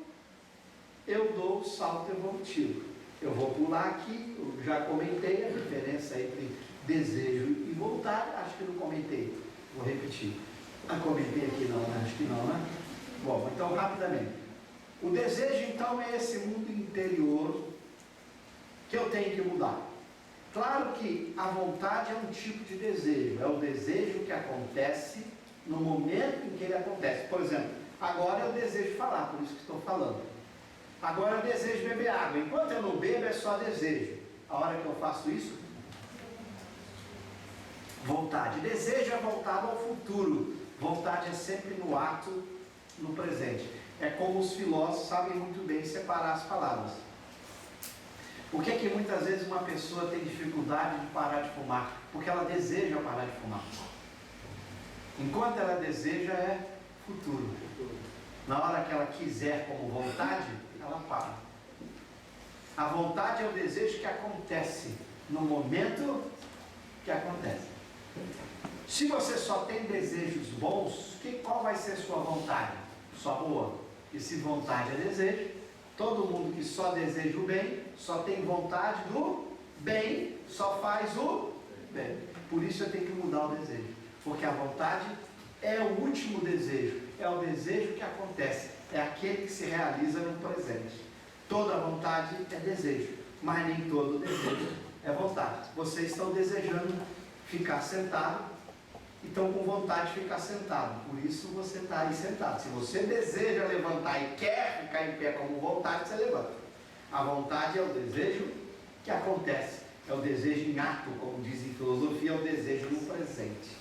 eu dou o salto evolutivo. Eu vou pular aqui, eu já comentei a diferença entre desejo e vontade, acho que não comentei, vou repetir. Comentei aqui não, né? Acho que não, né? Bom, então rapidamente. O desejo então é esse mundo interior que eu tenho que mudar. Claro que a vontade é um tipo de desejo, é o desejo que acontece no momento em que ele acontece. Por exemplo, agora eu desejo falar, por isso que estou falando. Agora eu desejo beber água. Enquanto eu não bebo, é só desejo. A hora que eu faço isso, vontade. Desejo é voltado ao futuro. Vontade é sempre no ato, no presente. É como os filósofos sabem muito bem separar as palavras. Por que é que muitas vezes uma pessoa tem dificuldade de parar de fumar? Porque ela deseja parar de fumar. Enquanto ela deseja é futuro. Na hora que ela quiser como vontade, ela para. A vontade é o desejo que acontece no momento que acontece. Se você só tem desejos bons, qual vai ser sua vontade? Só boa. E se vontade é desejo, todo mundo que só deseja o bem, só tem vontade do bem, só faz o bem. Por isso eu tenho que mudar o desejo. Porque a vontade é o último desejo, é o desejo que acontece, é aquele que se realiza no presente. Toda vontade é desejo, mas nem todo desejo é vontade. Vocês estão desejando ficar sentado e estão com vontade de ficar sentado, por isso você está aí sentado. Se você deseja levantar e quer ficar em pé como vontade, você levanta. A vontade é o desejo que acontece, é o desejo em ato, como diz em filosofia, é o desejo no presente.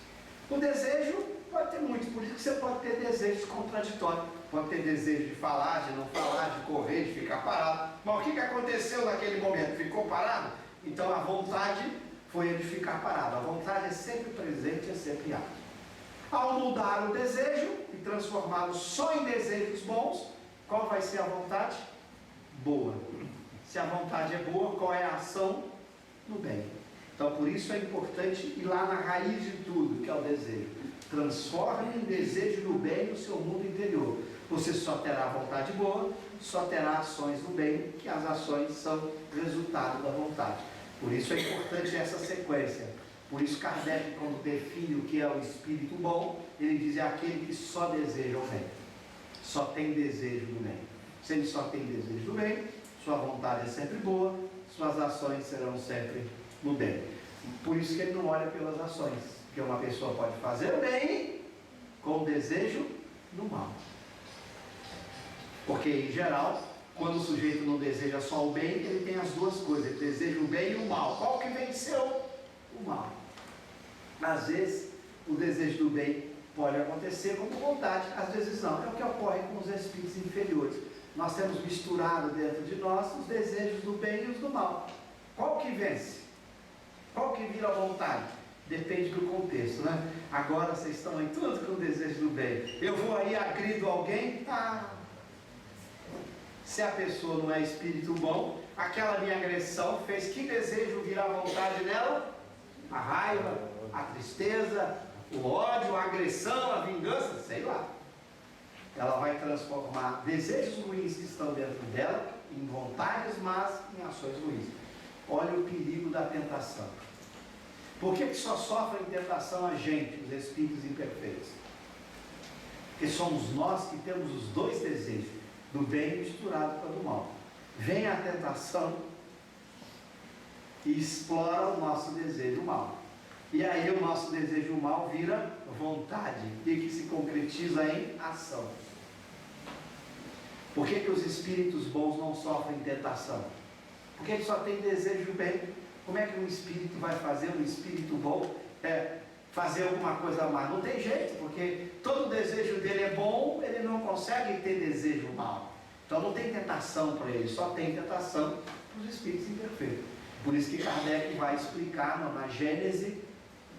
O desejo pode ter muitos, por isso que você pode ter desejos contraditórios. Pode ter desejo de falar, de não falar, de correr, de ficar parado. Mas o que aconteceu naquele momento? Ficou parado? Então a vontade foi a de ficar parado. A vontade é sempre presente, é sempre ato. Ao mudar o desejo e transformá-lo só em desejos bons, qual vai ser a vontade? Boa. Se a vontade é boa, qual é a ação? No bem. Então, por isso é importante ir lá na raiz de tudo, que é o desejo. Transforme em desejo do bem no seu mundo interior. Você só terá vontade boa, só terá ações do bem, que as ações são resultado da vontade. Por isso é importante essa sequência. Por isso Kardec, quando define o que é o espírito bom, ele diz: é aquele que só deseja o bem, só tem desejo do bem. Se ele só tem desejo do bem, sua vontade é sempre boa, suas ações serão sempre no bem. Por isso que ele não olha pelas ações, porque uma pessoa pode fazer o bem com desejo no mal. Porque, em geral, quando o sujeito não deseja só o bem, ele tem as duas coisas, ele deseja o bem e o mal. Qual que venceu? O mal. Às vezes, o desejo do bem pode acontecer como vontade, às vezes não. É o que ocorre com os espíritos inferiores. Nós temos misturado dentro de nós os desejos do bem e os do mal. Qual que vence? Qual que vira a vontade? Depende do contexto, né? Agora vocês estão aí todos com o desejo do bem. Eu vou aí, agrido alguém, se a pessoa não é espírito bom, aquela minha agressão fez que desejo virar vontade nela? A raiva, a tristeza, o ódio, a agressão, a vingança, sei lá. Ela vai transformar desejos ruins que estão dentro dela em vontades más, em ações ruins. Olha o perigo da tentação. Por que só sofrem tentação a gente, os espíritos imperfeitos? Porque somos nós que temos os dois desejos, do bem misturado com o do mal. Vem a tentação e explora o nosso desejo mal. E aí o nosso desejo mal vira vontade, e que se concretiza em ação. Por que os espíritos bons não sofrem tentação? Porque ele só tem desejo bem. Como é que um espírito vai fazer, um espírito bom, fazer alguma coisa má? Não tem jeito, porque todo desejo dele é bom, ele não consegue ter desejo mal. Então não tem tentação para ele, só tem tentação para os espíritos imperfeitos. Por isso que Kardec vai explicar na Gênese,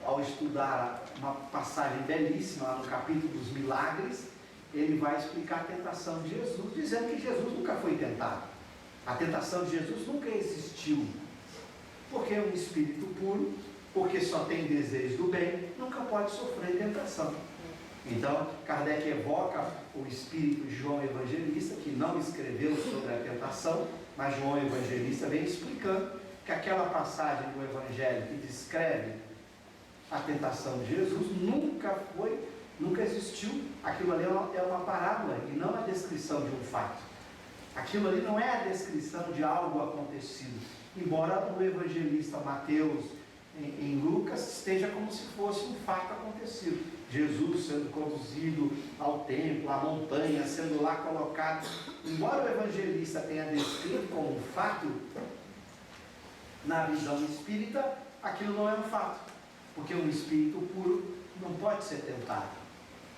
ao estudar uma passagem belíssima no capítulo dos milagres, ele vai explicar a tentação de Jesus, dizendo que Jesus nunca foi tentado. A tentação de Jesus nunca existiu. Porque é um espírito puro, porque só tem desejo do bem, nunca pode sofrer tentação. Então, Kardec evoca o espírito de João Evangelista, que não escreveu sobre a tentação, mas João Evangelista vem explicando que aquela passagem do Evangelho que descreve a tentação de Jesus nunca existiu. Aquilo ali é uma parábola e não a descrição de um fato. Aquilo ali não é a descrição de algo acontecido, embora no evangelista Mateus, em Lucas, esteja como se fosse um fato acontecido. Jesus sendo conduzido ao templo, à montanha, sendo lá colocado. Embora o evangelista tenha descrito como um fato, na visão espírita, aquilo não é um fato, porque um espírito puro não pode ser tentado.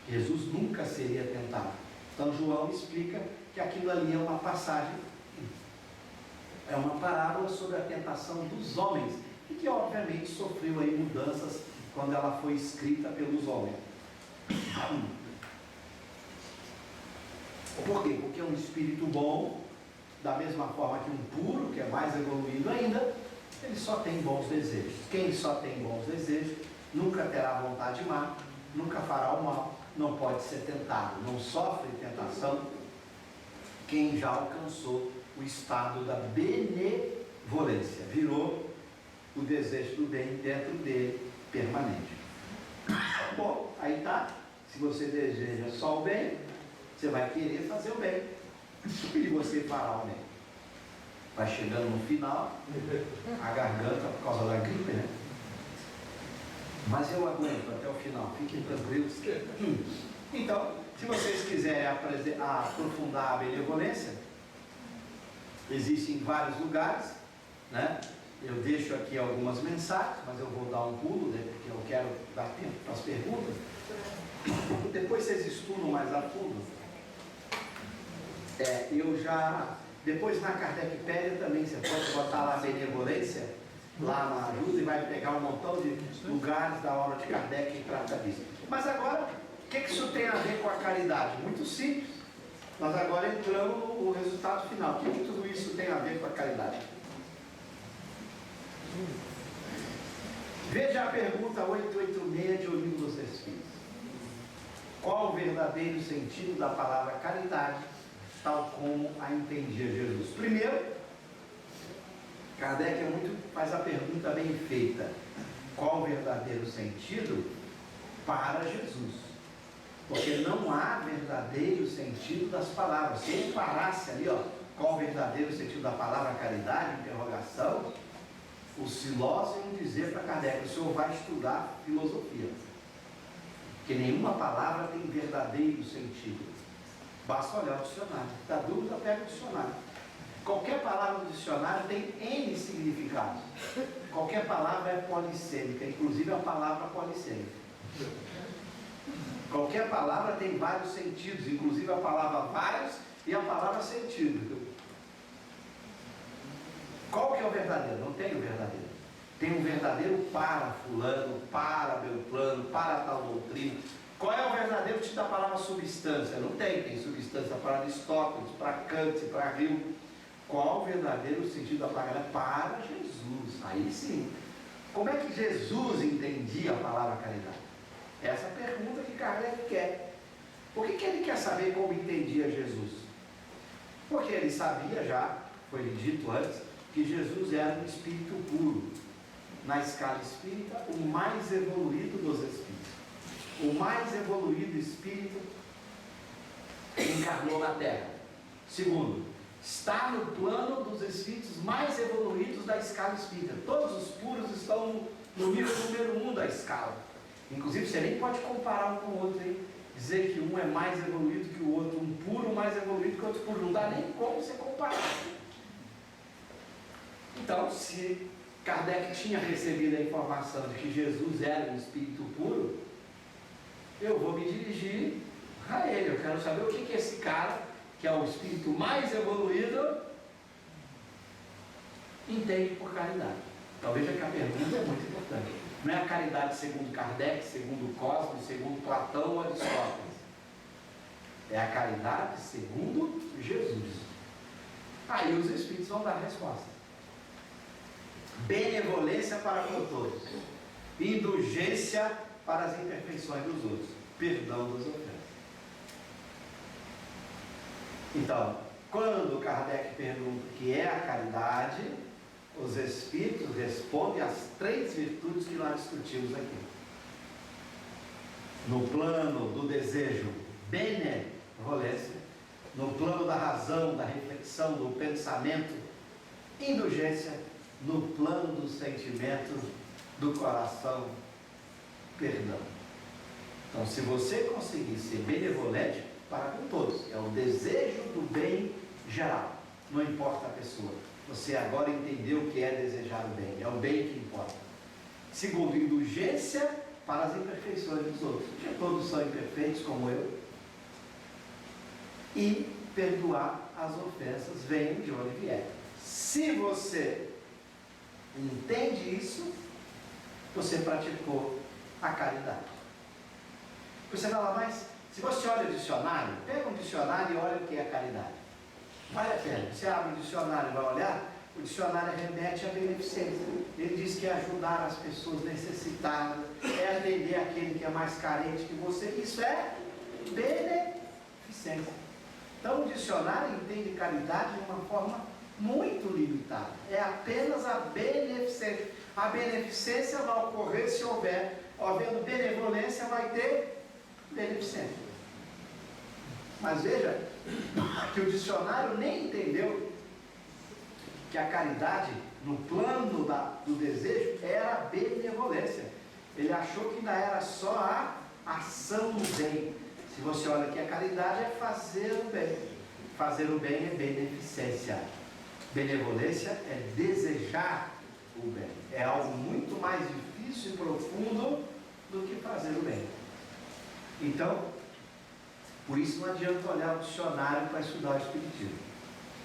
Jesus nunca seria tentado. Então João explica que aquilo ali é uma passagem, é uma parábola sobre a tentação dos homens, e que obviamente sofreu aí mudanças quando ela foi escrita pelos homens. Por quê? Porque um espírito bom, da mesma forma que um puro, que é mais evoluído ainda, ele só tem bons desejos. Quem só tem bons desejos nunca terá vontade má, nunca fará o mal, não pode ser tentado, não sofre tentação quem já alcançou o estado da benevolência, virou o desejo do bem dentro dele permanente. Bom, aí tá, se você deseja só o bem, você vai querer fazer o bem, e você fará o bem. Vai chegando no final, a garganta por causa da gripe, né? Mas eu aguento até o final, fiquem tranquilos. Então, se vocês quiserem aprofundar a benevolência, existe em vários lugares, né? Eu deixo aqui algumas mensagens, mas eu vou dar um pulo, né? Porque eu quero dar tempo para as perguntas. Depois vocês estudam mais a fundo. Depois na Kardecpédia também você pode botar lá a benevolência, lá na ajuda, e vai pegar um montão de lugares da obra de Kardec que trata disso. Mas agora, o que isso tem a ver com a caridade? Muito simples. Nós agora entramos no resultado final. O que tudo isso tem a ver com a caridade? Veja a pergunta 886 de O Livro dos Espíritos. Qual o verdadeiro sentido da palavra caridade, tal como a entendia Jesus? Primeiro, Kardec faz a pergunta bem feita. Qual o verdadeiro sentido para Jesus? Porque não há verdadeiro sentido das palavras. Se ele parasse ali, qual o verdadeiro sentido da palavra caridade, interrogação, os filósofos iam dizer para Kardec: o senhor vai estudar filosofia. Porque nenhuma palavra tem verdadeiro sentido. Basta olhar o dicionário. Da dúvida, pega o dicionário. Qualquer palavra do dicionário tem N significados. Qualquer palavra é polissêmica, inclusive a palavra polissêmica. Qualquer palavra tem vários sentidos, inclusive a palavra vários e a palavra sentido. Qual que é o verdadeiro? Não tem o verdadeiro. Tem um verdadeiro para fulano, para Beltrano, para tal doutrina. Qual é o verdadeiro tipo da palavra substância? Não tem. Tem substância para Aristóteles, para Kant, para Rio. Qual o verdadeiro sentido da palavra? Para Jesus. Aí sim. Como é que Jesus entendia a palavra caridade? Essa é a pergunta que Kardec quer. Por que ele quer saber como entendia Jesus? Porque ele sabia já, foi lhe dito antes, que Jesus era um espírito puro. Na escala espírita, o mais evoluído dos espíritos. O mais evoluído espírito encarnou na Terra. Segundo, está no plano dos espíritos mais evoluídos da escala espírita. Todos os puros estão no nível número 1 da escala. Inclusive, você nem pode comparar um com o outro, hein? Dizer que um é mais evoluído que o outro, um puro mais evoluído que o outro puro. Não dá nem como você comparar. Então, se Kardec tinha recebido a informação de que Jesus era um espírito puro, eu vou me dirigir a ele. Eu quero saber o que esse cara, que é o espírito mais evoluído, entende por caridade. Então veja que a pergunta é muito importante. Não é a caridade segundo Kardec, segundo Cosme, segundo Platão ou Aristóteles. É a caridade segundo Jesus. Aí os espíritos vão dar a resposta. Benevolência para com todos, indulgência para as imperfeições dos outros, perdão das ofensas. Então, quando Kardec pergunta o que é a caridade, os espíritos respondem às 3 virtudes que nós discutimos aqui. No plano do desejo, benevolência. No plano da razão, da reflexão, do pensamento, indulgência. No plano do sentimento, do coração, perdão. Então, se você conseguir ser benevolente para com todos, é o desejo do bem geral, não importa a pessoa. Você agora entendeu o que é desejar o bem, é o bem que importa. Segundo, indulgência para as imperfeições dos outros, porque todos são imperfeitos como eu. E perdoar as ofensas, venham de onde vier. Se você entende isso, você praticou a caridade. Você fala, mas se você olha o dicionário, pega um dicionário e olha o que é caridade. Vale a pena. Você abre o dicionário e vai olhar, o dicionário remete à beneficência. Ele diz que é ajudar as pessoas necessitadas, é atender aquele que é mais carente que você. Isso é beneficência. Então o dicionário entende caridade de uma forma muito limitada. É apenas a beneficência. A beneficência vai ocorrer se havendo benevolência, vai ter beneficência. Mas veja que o dicionário nem entendeu que a caridade, no plano do desejo, era a benevolência. Ele achou que ainda era só a ação do bem. Se você olha aqui, a caridade é fazer o bem. Fazer o bem é beneficência. Benevolência é desejar o bem. É algo muito mais difícil e profundo do que fazer o bem. Então, por isso não adianta olhar o dicionário para estudar o Espiritismo.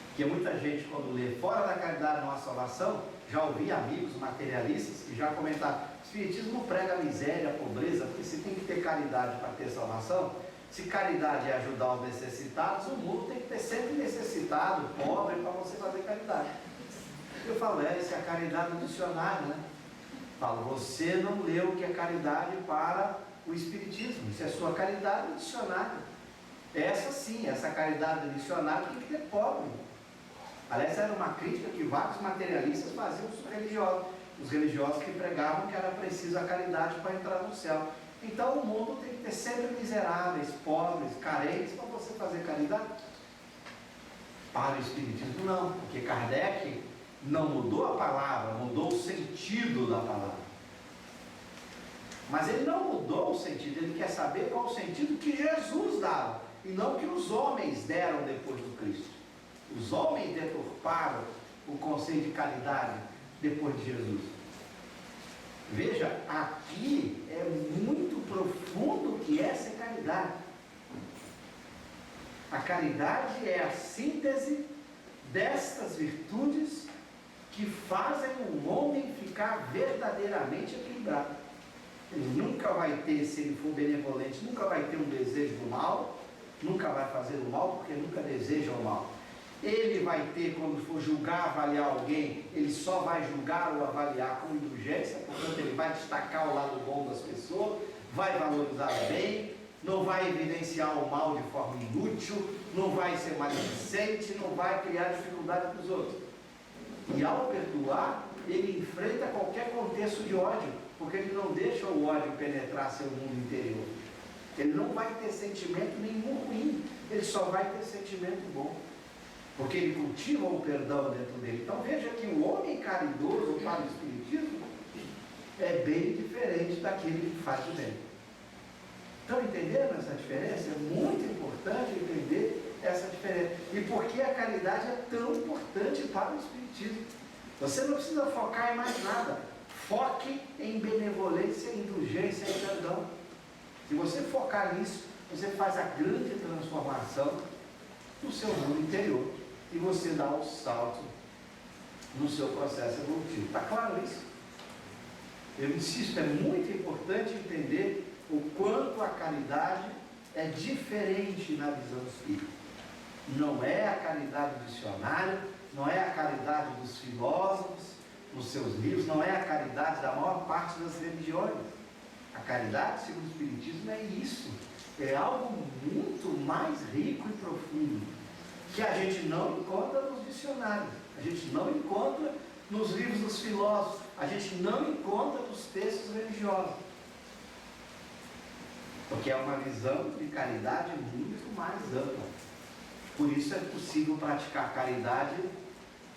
Porque muita gente, quando lê Fora da Caridade Não Há Salvação, já ouvi amigos materialistas que já comentaram: o Espiritismo não prega a miséria, a pobreza, porque você tem que ter caridade para ter salvação. Se caridade é ajudar os necessitados, o mundo tem que ter sempre necessitado, pobre, para você fazer caridade. Eu falo, essa é a caridade do dicionário, né? Falo, você não leu o que é caridade para o Espiritismo. Isso é sua caridade missionária. Essa sim, essa caridade missionária tem que ter pobre. Aliás, era uma crítica que vários materialistas faziam aos religiosos. Os religiosos que pregavam que era preciso a caridade para entrar no céu. Então o mundo tem que ter sempre miseráveis, pobres, carentes, para você fazer caridade. Para o Espiritismo não, porque Kardec não mudou a palavra, mudou o sentido da palavra. Mas ele não mudou o sentido, ele quer saber qual o sentido que Jesus dava, e não que os homens deram depois do Cristo. Os homens deturparam o conceito de caridade depois de Jesus. Veja, aqui é muito profundo o que é ser caridade. A caridade é a síntese destas virtudes que fazem o homem ficar verdadeiramente equilibrado. Ele nunca vai ter, se ele for benevolente, nunca vai ter um desejo do mal, nunca vai fazer o mal, porque nunca deseja o mal. Ele vai ter, quando for julgar, avaliar alguém, ele só vai julgar ou avaliar com indulgência, portanto ele vai destacar o lado bom das pessoas, vai valorizar o bem, não vai evidenciar o mal de forma inútil, não vai ser maledicente, não vai criar dificuldade para os outros. E ao perdoar, ele enfrenta qualquer contexto de ódio, porque ele não deixa o ódio penetrar seu mundo interior. Ele não vai ter sentimento nenhum ruim, ele só vai ter sentimento bom, porque ele cultiva o perdão dentro dele. Então veja que o homem caridoso para o Espiritismo é bem diferente daquele que faz o bem. Estão entendendo essa diferença? É muito importante entender essa diferença. E por que a caridade é tão importante para o Espiritismo? Você não precisa focar em mais nada. Foque em benevolência, indulgência e perdão. Se você focar nisso, você faz a grande transformação do seu mundo interior. E você dá um salto no seu processo evolutivo. Está claro isso? Eu insisto, é muito importante entender o quanto a caridade é diferente na visão espírita. Não é a caridade do dicionário, não é a caridade dos filósofos nos seus livros, não é a caridade da maior parte das religiões. A caridade, segundo o Espiritismo, é isso. É algo muito mais rico e profundo, que a gente não encontra nos dicionários, a gente não encontra nos livros dos filósofos, a gente não encontra nos textos religiosos. Porque é uma visão de caridade muito mais ampla. Por isso é possível praticar caridade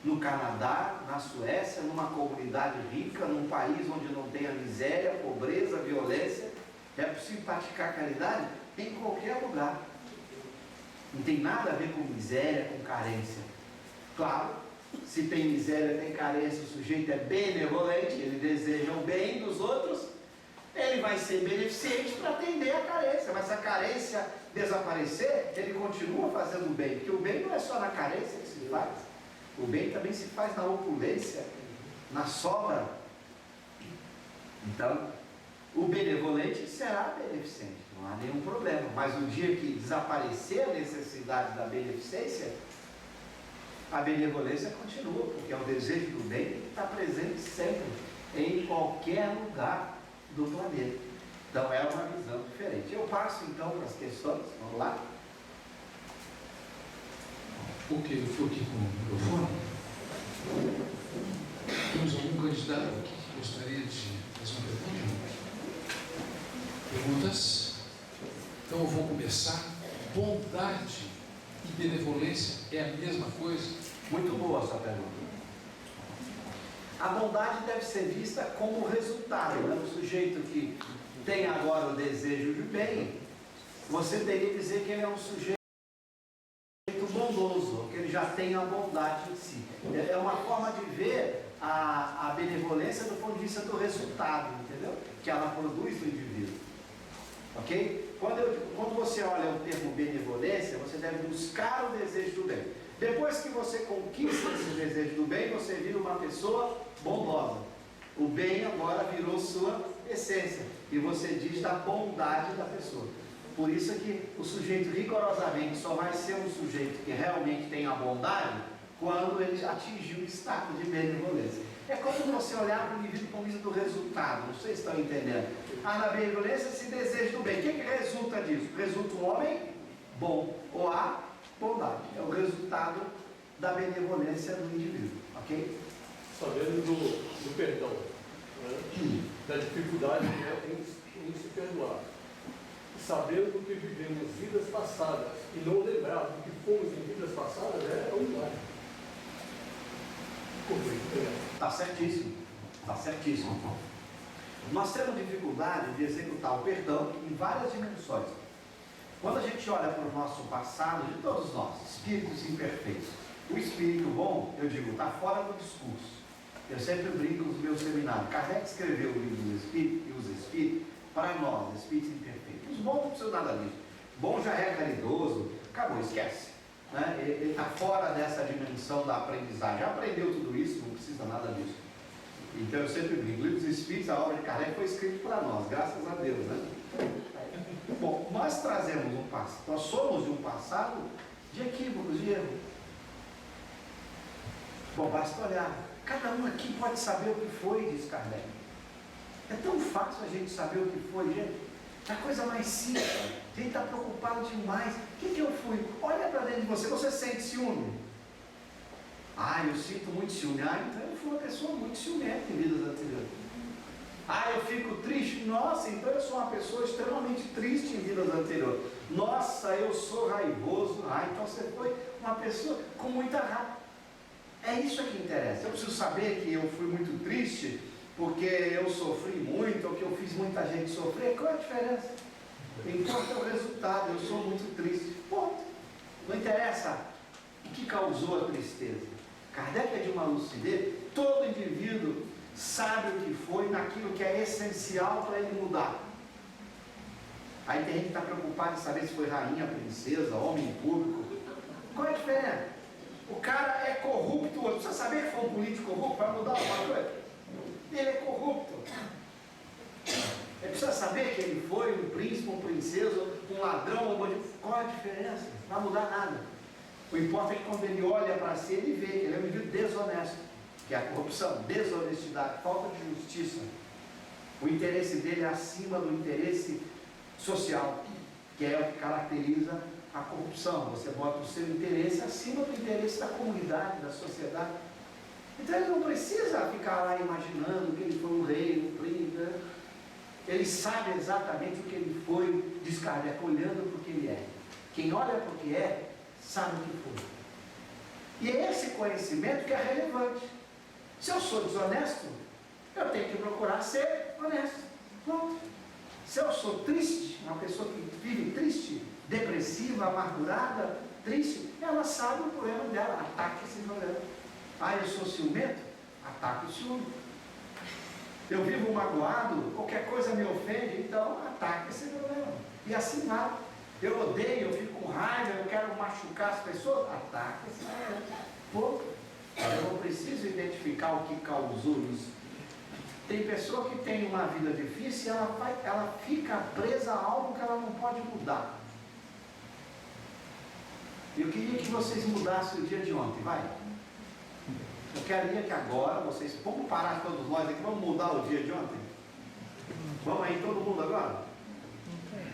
no Canadá, na Suécia, numa comunidade rica, num país onde não tenha miséria, pobreza, violência. É possível praticar caridade em qualquer lugar. Não tem nada a ver com miséria, com carência. Claro, se tem miséria, tem carência, o sujeito é benevolente, ele deseja o bem dos outros, ele vai ser beneficente para atender a carência. Mas se a carência desaparecer, ele continua fazendo o bem, porque o bem não é só na carência que se faz, o bem também se faz na opulência, na sobra. Então, o benevolente será beneficente, não há nenhum problema. Mas no dia que desaparecer a necessidade da beneficência, a benevolência continua, porque é o desejo do bem que está presente sempre, em qualquer lugar do planeta. Então é uma visão diferente. Eu passo então para as questões, vamos lá. Ok, eu estou aqui com o microfone. Temos algum candidato aqui que gostaria de fazer uma pergunta? Perguntas? Então eu vou começar. Bondade e benevolência é a mesma coisa? Muito boa a sua pergunta. A bondade deve ser vista como resultado, né? O sujeito que tem agora o desejo de bem, você teria que dizer que ele é um sujeito bondoso, que ele já tem a bondade em si. É uma forma de ver a benevolência do ponto de vista do resultado, entendeu? Que ela produz no indivíduo. Ok? Quando você olha o termo benevolência, você deve buscar o desejo do bem. Depois que você conquista esse desejo do bem, você vira uma pessoa bondosa. O bem agora virou sua essência. E você diz da bondade da pessoa. Por isso que o sujeito rigorosamente só vai ser um sujeito que realmente tem a bondade quando ele atingiu o status de benevolência. É como você olhar para o indivíduo com vista do resultado, não sei se estão entendendo. Na benevolência se deseja do bem. O que resulta disso? Resulta um homem bom, ou a bondade. É o resultado da benevolência do indivíduo, ok? Sabendo do perdão, né? Da dificuldade que é em se perdoar. Sabendo que vivemos vidas passadas e não lembrar do que fomos em vidas passadas é um milagre. Está certíssimo, está certíssimo. Nós temos dificuldade de executar o perdão em várias dimensões. Quando a gente olha para o nosso passado, de todos nós, espíritos imperfeitos, o espírito bom, eu digo, está fora do discurso. Eu sempre brinco nos meus seminários. Kardec escreveu o livro dos Espíritos e os Espíritos para nós, espíritos imperfeitos. Os bons não precisam nada disso. Bom já é caridoso, acabou, esquece. Né? Ele está fora dessa dimensão da aprendizagem. Já aprendeu tudo isso, não precisa nada disso. Então eu sempre brinco. O livro dos Espíritos, a obra de Kardec, foi escrito para nós, graças a Deus. Né? Bom, nós trazemos um passado, nós somos de um passado de equívocos, de erro. Bom, basta olhar. Cada um aqui pode saber o que foi, diz Kardec. É tão fácil a gente saber o que foi, gente. É a coisa mais simples. A gente está preocupado demais. O que eu fui? Olha para dentro de você. Você sente ciúme? Eu sinto muito ciúme. Então eu fui uma pessoa muito ciumenta em vidas anteriores. Eu fico triste. Nossa, então eu sou uma pessoa extremamente triste em vidas anteriores. Nossa, eu sou raivoso. Então você foi uma pessoa com muita raiva. É isso que interessa. Eu preciso saber que eu fui muito triste porque eu sofri muito, ou que eu fiz muita gente sofrer. Qual é a diferença? Importa o resultado. Eu sou muito triste. Ponto. Não interessa o que causou a tristeza. Kardec é de uma lucidez. Todo indivíduo sabe o que foi naquilo que é essencial para ele mudar. Aí tem gente que está preocupado em saber se foi rainha, princesa, homem público. Qual é a diferença? O cara é corrupto, precisa saber que foi um político corrupto para mudar alguma coisa? Ele é corrupto. Ele precisa saber que ele foi um príncipe, um princesa, um ladrão, um bandido. Qual é a diferença? Não vai mudar nada. O importante é que quando ele olha para si, ele vê que ele é um indivíduo desonesto, que é a corrupção, desonestidade, falta de justiça. O interesse dele é acima do interesse social, que é o que caracteriza a corrupção. Você bota o seu interesse acima do interesse da comunidade, da sociedade. Então ele não precisa ficar lá imaginando que ele foi um rei, um príncipe. Né? Ele sabe exatamente o que ele foi, diz Kardec, olhando para o que ele é. Quem olha para o que é, sabe o que foi. E é esse conhecimento que é relevante. Se eu sou desonesto, eu tenho que procurar ser honesto. Pronto. Se eu sou triste, uma pessoa que vive triste, depressiva, amargurada, triste, ela sabe o problema dela, ataca esse problema. Eu sou ciumento? Ataca o ciúme. Eu vivo magoado, qualquer coisa me ofende, então ataca esse problema. E assim vai. Eu odeio, eu fico com raiva, eu quero machucar as pessoas, ataca esse problema. Pô, eu não preciso identificar o que causou isso. Tem pessoa que tem uma vida difícil e ela fica presa a algo que ela não pode mudar. Eu queria que vocês mudassem o dia de ontem, vai. Eu queria que agora vocês, vamos parar todos nós aqui, vamos mudar o dia de ontem? Vamos aí todo mundo agora?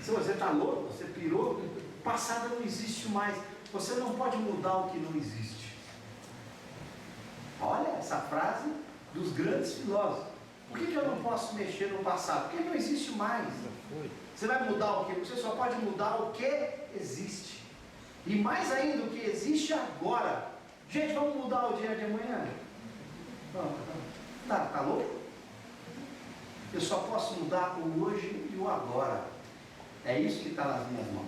Se você está louco, você pirou, o passado não existe mais. Você não pode mudar o que não existe. Olha essa frase dos grandes filósofos. Por que eu não posso mexer no passado? Porque não existe mais. Você vai mudar o quê? Você só pode mudar o que existe. E mais ainda, o que existe agora. Gente, vamos mudar o dia de amanhã? Tá louco? Eu só posso mudar o hoje e o agora. É isso que está nas minhas mãos.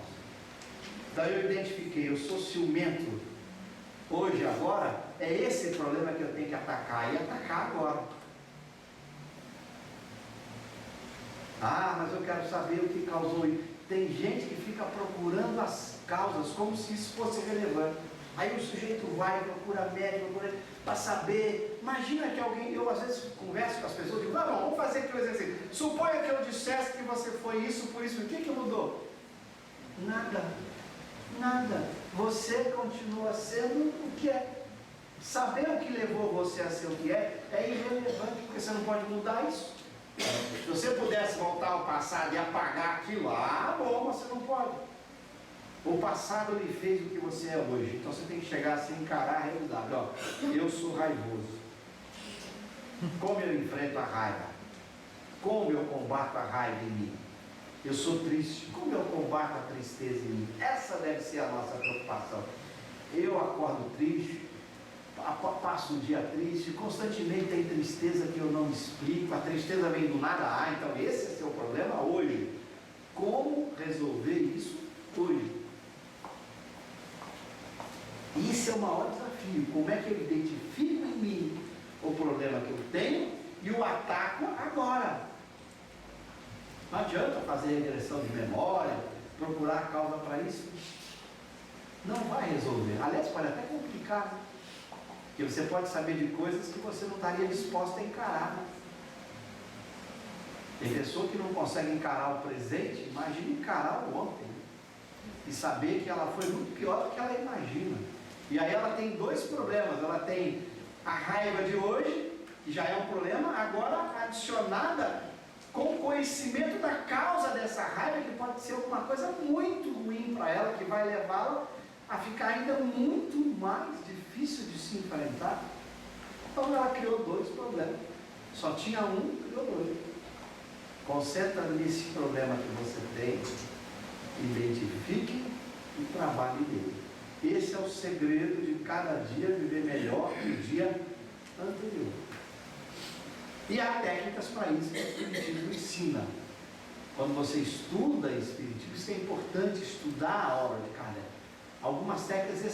Então eu identifiquei, eu sou ciumento. Hoje, agora, é esse problema que eu tenho que atacar. E atacar agora. Mas eu quero saber o que causou isso. Tem gente que fica procurando as causas como se isso fosse relevante. Aí o sujeito vai, procura médico, para saber. Imagina que alguém, eu às vezes converso com as pessoas e digo, não, vamos fazer aquilo assim. Suponha que eu dissesse que você foi isso, por isso. O que mudou? Nada. Nada. Você continua sendo o que é. Saber o que levou você a ser o que é irrelevante, porque você não pode mudar isso. Se você pudesse voltar ao passado e apagar aquilo, bom, você não pode. O passado lhe fez o que você é hoje. Então você tem que chegar assim e encarar a realidade. Ó, eu sou raivoso. Como eu enfrento a raiva? Como eu combato a raiva em mim? Eu sou triste. Como eu combato a tristeza em mim? Essa deve ser a nossa preocupação. Eu acordo triste, passo um dia triste, constantemente tem tristeza que eu não explico, a tristeza vem do nada, então esse é seu problema hoje. Como resolver isso hoje? Isso é o maior desafio. Como é que eu identifico em mim o problema que eu tenho e o ataco agora? Não adianta fazer regressão de memória, procurar a causa para isso. Não vai resolver. Aliás, pode até complicar, né? Porque você pode saber de coisas que você não estaria disposta a encarar. Tem pessoa que não consegue encarar o presente, imagina encarar o ontem. E saber que ela foi muito pior do que ela imagina. E aí ela tem dois problemas. Ela tem a raiva de hoje, que já é um problema, agora adicionada com o conhecimento da causa dessa raiva, que pode ser alguma coisa muito ruim para ela, que vai levá-la a ficar ainda muito mais difícil de se enfrentar. Então ela criou dois problemas. Só tinha um, criou dois. Concentra nesse problema que você tem, identifique e trabalhe nele. Esse é o segredo de cada dia viver melhor que o dia anterior. E há técnicas para isso que o Espiritismo ensina. Quando você estuda Espiritismo, isso é importante estudar a obra de Kardec. Algumas técnicas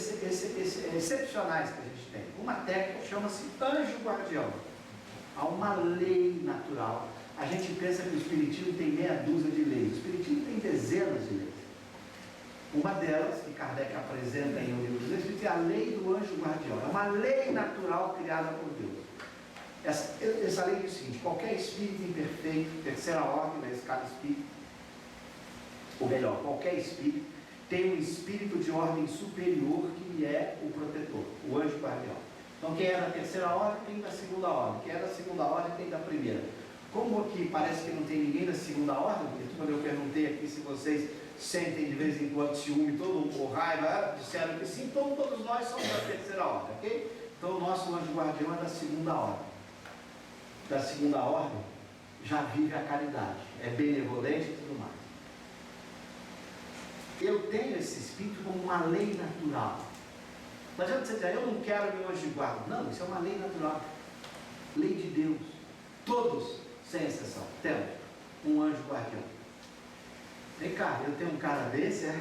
excepcionais que a gente tem. Uma técnica chama-se anjo guardião. Há uma lei natural. A gente pensa que o Espiritismo tem meia dúzia de leis. O Espiritismo tem dezenas de leis. Uma delas, que Kardec apresenta em O Livro dos Espíritos, é a lei do anjo guardião. É uma lei natural criada por Deus. Essa lei diz o seguinte: qualquer espírito imperfeito, terceira ordem da escala espírita, ou melhor, qualquer espírito, tem um espírito de ordem superior que lhe é o protetor, o anjo guardião. Então quem é da terceira ordem tem da segunda ordem, quem é da segunda ordem tem da primeira. Como aqui parece que não tem ninguém da segunda ordem, porque quando eu perguntei aqui se vocês sentem de vez em quando ciúme, ou raiva, disseram que sim, então todos nós somos da terceira ordem, ok? Então o nosso anjo guardião é da segunda ordem. Da segunda ordem já vive a caridade, é benevolente e tudo mais. Eu tenho esse espírito como uma lei natural. Não adianta você dizer, eu não quero meu anjo de guarda. Não, isso é uma lei natural. Lei de Deus. Todos, sem exceção, temos um anjo guardião. Vem cá, eu tenho um cara desse,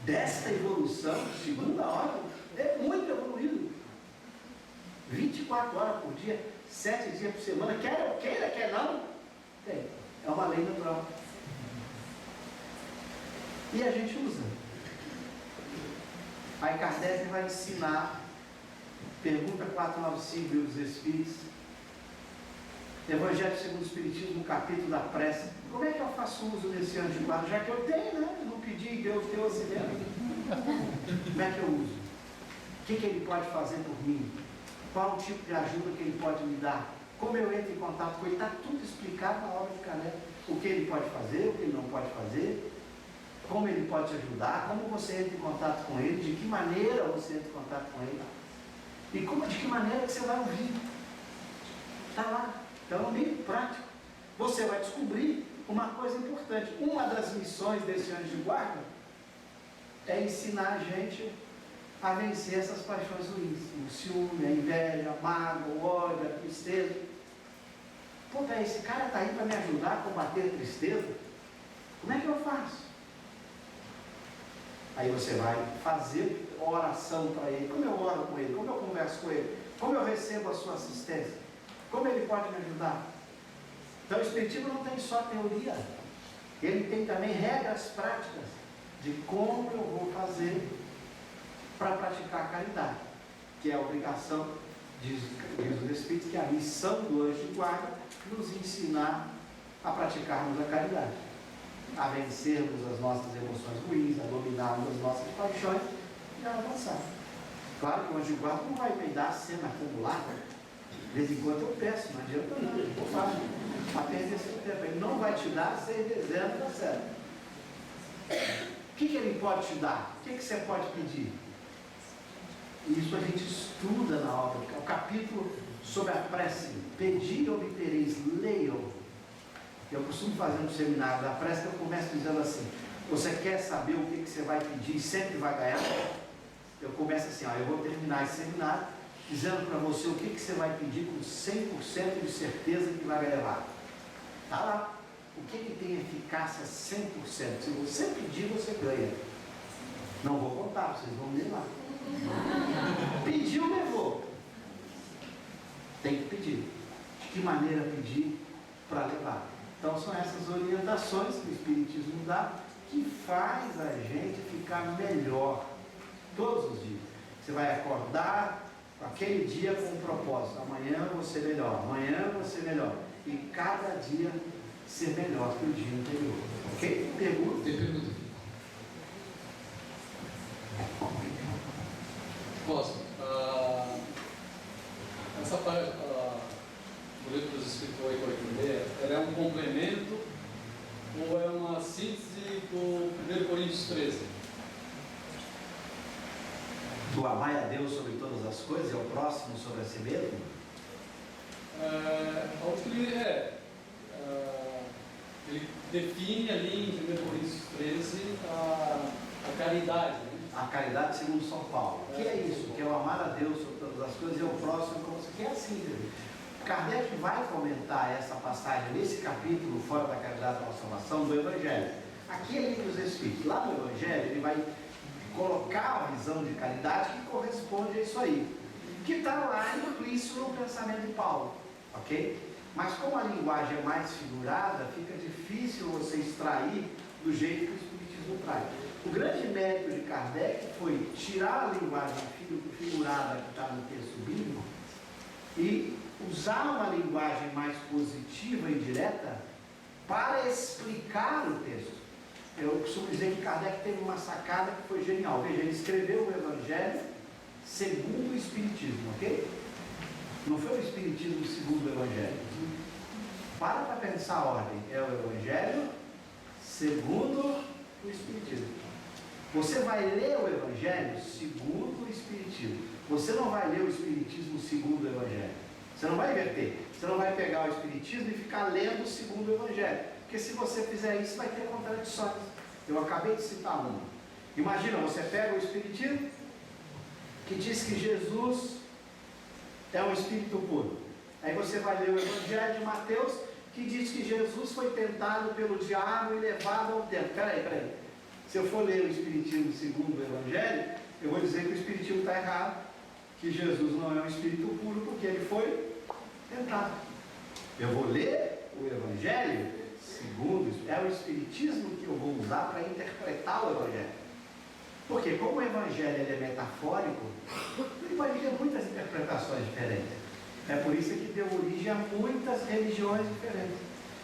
desta evolução, segunda ordem, é muito evoluído. 24 horas por dia, 7 dias por semana, quer não? Tem. É uma lei natural. E a gente usa. Aí Kardec vai ensinar, pergunta 495, Livro dos Espíritos, Evangelho segundo o Espiritismo, no capítulo da prece. Como é que eu faço uso desse anjo de guarda? Já que eu tenho, né? Eu não pedi, Deus deu assim mesmo. Como é que eu uso? O que ele pode fazer por mim? Qual o tipo de ajuda que ele pode me dar? Como eu entro em contato com ele? Está tudo explicado na obra de Kardec. O que ele pode fazer, o que ele não pode fazer, como ele pode te ajudar, como você entra em contato com ele, de que maneira você entra em contato com ele, e de que maneira que você vai ouvir. Está lá. Então é um meio prático. Você vai descobrir uma coisa importante. Uma das missões desse anjo de guarda é ensinar a gente a vencer essas paixões ruins. O ciúme, a inveja, a mágoa, o ódio, a tristeza. Pô, esse cara está aí para me ajudar a combater a tristeza. Como é que eu faço? Aí você vai fazer oração para ele. Como eu oro com ele? Como eu converso com ele? Como eu recebo a sua assistência? Como ele pode me ajudar? Então o Espiritismo não tem só teoria. Ele tem também regras práticas de como eu vou fazer para praticar a caridade, que é a obrigação, diz os Espíritos, que é a missão do anjo de guarda, nos ensinar a praticarmos a caridade, a vencermos as nossas emoções ruins, a dominarmos as nossas paixões e a avançar. Claro que o anjo de guarda não vai me dar a cena acumulada. De vez em quando eu peço, não adianta não, eu vou fazer. A perder seu tempo. Ele não vai te dar 6 dezenas da série. O que ele pode te dar? O que você pode pedir? Isso a gente estuda na obra. O capítulo sobre a prece. Pedi e obtereis. Leiam. Eu costumo fazer um seminário da prece que eu começo dizendo assim: você quer saber o que você vai pedir e sempre vai ganhar? Eu começo assim, eu vou terminar esse seminário dizendo para você o que você vai pedir com 100% de certeza que vai levar. Está lá. O que tem eficácia 100%? Se você pedir, você ganha. Não vou contar, vocês vão ler lá. Pediu, levou. Tem que pedir. De que maneira pedir para levar? Então são essas orientações que o Espiritismo dá, que faz a gente ficar melhor todos os dias. Você vai acordar aquele dia com um propósito: amanhã eu vou ser melhor, amanhã eu vou ser melhor, e cada dia ser melhor que o dia anterior. Ok? Pergunta? Tem pergunta aqui. Cosmo, essa parte do livro dos Espíritos 886, ela é um complemento ou é uma síntese do 1 Coríntios 13? Do amar a Deus sobre todas as coisas e ao próximo sobre a si mesmo? Ele define ali em 1 Coríntios 13 a caridade, né? A caridade segundo São Paulo. O que é isso? Que é o amar a Deus sobre todas as coisas e ao próximo como se... Que é assim, né? Kardec vai comentar essa passagem nesse capítulo, Fora da Caridade para a Salvação, do Evangelho. Aqui é livro dos Espíritos. Lá no Evangelho ele vai colocar a visão de caridade que corresponde a isso aí, que está lá implícito no pensamento de Paulo, ok? Mas como a linguagem é mais figurada, fica difícil você extrair do jeito que o Espiritismo traz. O grande mérito de Kardec foi tirar a linguagem figurada que está no texto bíblico e usar uma linguagem mais positiva e direta para explicar o texto. Eu costumo dizer que Kardec teve uma sacada que foi genial. Veja, ele escreveu o Evangelho segundo o Espiritismo, ok? Não foi o Espiritismo segundo o Evangelho. Para pensar a ordem. É o Evangelho segundo o Espiritismo. Você vai ler o Evangelho segundo o Espiritismo. Você não vai ler o Espiritismo segundo o Evangelho. Você não vai inverter. Você não vai pegar o Espiritismo e ficar lendo segundo o Evangelho. Porque se você fizer isso, vai ter contradições. Eu acabei de citar uma. Imagina, você pega o Espiritismo, que diz que Jesus é um Espírito puro. Aí você vai ler o Evangelho de Mateus, que diz que Jesus foi tentado pelo diabo e levado ao templo. Peraí. Se eu for ler o Espiritismo segundo o Evangelho, eu vou dizer que o Espiritismo está errado, que Jesus não é um Espírito puro, porque ele foi tentado. Eu vou ler o Evangelho segundo, é o Espiritismo que eu vou usar para interpretar o Evangelho. Porque como o Evangelho ele é metafórico, ele pode ter muitas interpretações diferentes. É por isso que deu origem a muitas religiões diferentes.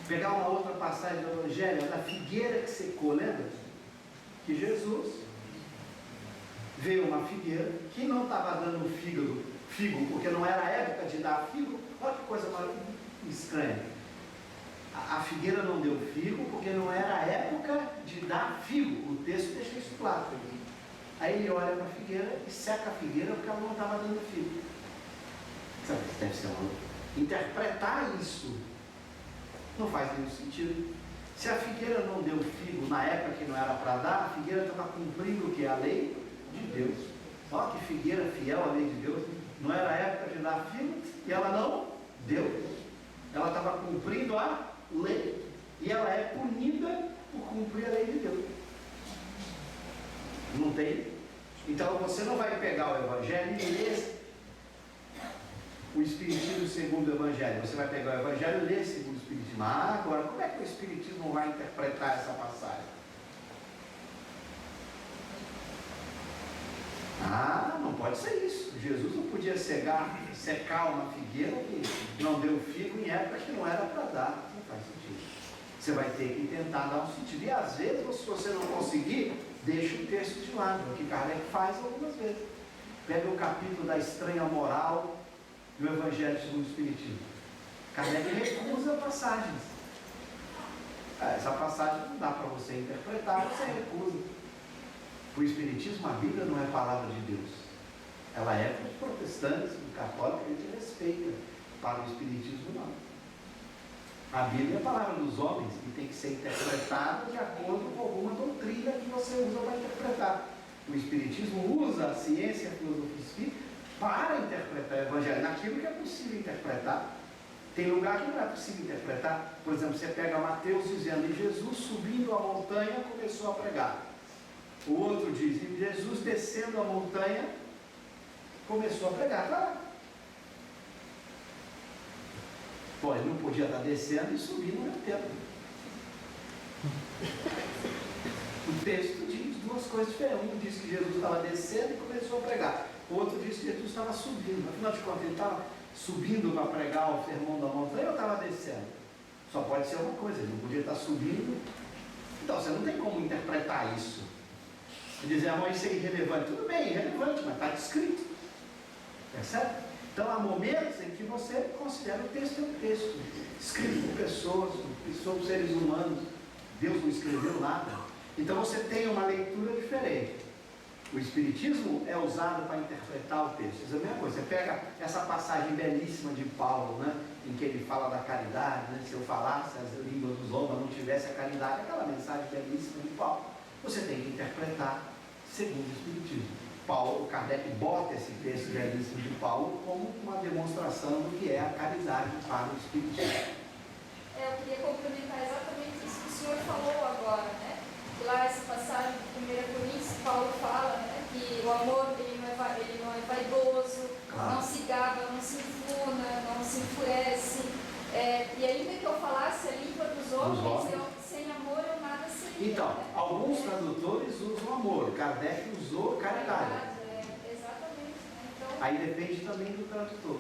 Pegar uma outra passagem do Evangelho, da figueira que secou, lembra? Que Jesus veio uma figueira que não estava dando figo, porque não era a época de dar figo. Olha que coisa mais estranha. A figueira não deu figo porque não era a época de dar figo. O texto deixa isso claro. Aí ele olha para a figueira e seca a figueira porque ela não estava dando figo. Sabe, deve ser uma... Interpretar isso não faz nenhum sentido. Se a figueira não deu figo na época que não era para dar, a figueira estava cumprindo o que? A lei de Deus. Olha que figueira fiel à lei de Deus. Não era a época de dar figo e ela não deu. Ela estava cumprindo a lei. E ela é punida por cumprir a lei de Deus. Não tem? Então você não vai pegar o Evangelho e ler o Espiritismo segundo o Evangelho. Você vai pegar o Evangelho e ler segundo o Espiritismo. Agora, como é que o Espiritismo vai interpretar essa passagem? Não pode ser isso. Jesus não podia secar uma figueira que não deu figo em época que não era para dar. Não faz sentido. Você vai ter que tentar dar um sentido. E às vezes, se você não conseguir, deixa o texto de lado, o que Kardec faz algumas vezes. Pega o capítulo da estranha moral do Evangelho segundo o Espiritismo. Kardec recusa passagens. Essa passagem não dá para você interpretar, você recusa. O Espiritismo, a Bíblia não é palavra de Deus. Ela é para os protestantes, o católico, a gente respeita. Para o Espiritismo, não. A Bíblia é a palavra dos homens e tem que ser interpretada de acordo com alguma doutrina que você usa para interpretar. O Espiritismo usa a ciência, a filosofia espírita para interpretar o Evangelho, naquilo que é possível interpretar. Tem lugar que não é possível interpretar. Por exemplo, você pega Mateus dizendo, e Jesus subindo a montanha começou a pregar. O outro diz, e Jesus descendo a montanha começou a pregar. Claro. Pô, ele não podia estar descendo e subindo ao mesmo tempo. O texto diz duas coisas diferentes. Um diz que Jesus estava descendo e começou a pregar. O outro diz que Jesus estava subindo. Afinal de contas, ele estava subindo para pregar o sermão da montanha ou estava descendo? Só pode ser uma coisa, ele não podia estar subindo. Então, você não tem como interpretar isso. E dizer, isso é irrelevante. Tudo bem, irrelevante, mas está descrito. Percebe? Então, há momentos em que você considera o texto um texto, escrito por pessoas, por seres humanos. Deus não escreveu nada. Então, você tem uma leitura diferente. O Espiritismo é usado para interpretar o texto. Isso é a mesma coisa. Você pega essa passagem belíssima de Paulo, né, em que ele fala da caridade, né, se eu falasse as línguas dos homens, não tivesse a caridade, aquela mensagem belíssima de Paulo. Você tem que interpretar segundo o Espiritismo. Kardec bota esse texto belíssimo de Paulo como uma demonstração do que é a caridade para o Espiritismo. Eu queria complementar exatamente isso que o senhor falou agora, né? Que lá essa passagem de 1 Coríntios, Paulo fala, né, que o amor ele não é vaidoso, não se gaba, não se enfuna, não se enfurece. E ainda que eu falasse a língua dos homens, sem amor eu nada seria. Então, né? alguns tradutores usam amor, Kardec usou caridade. Exatamente. Né? Então, aí depende também do tradutor.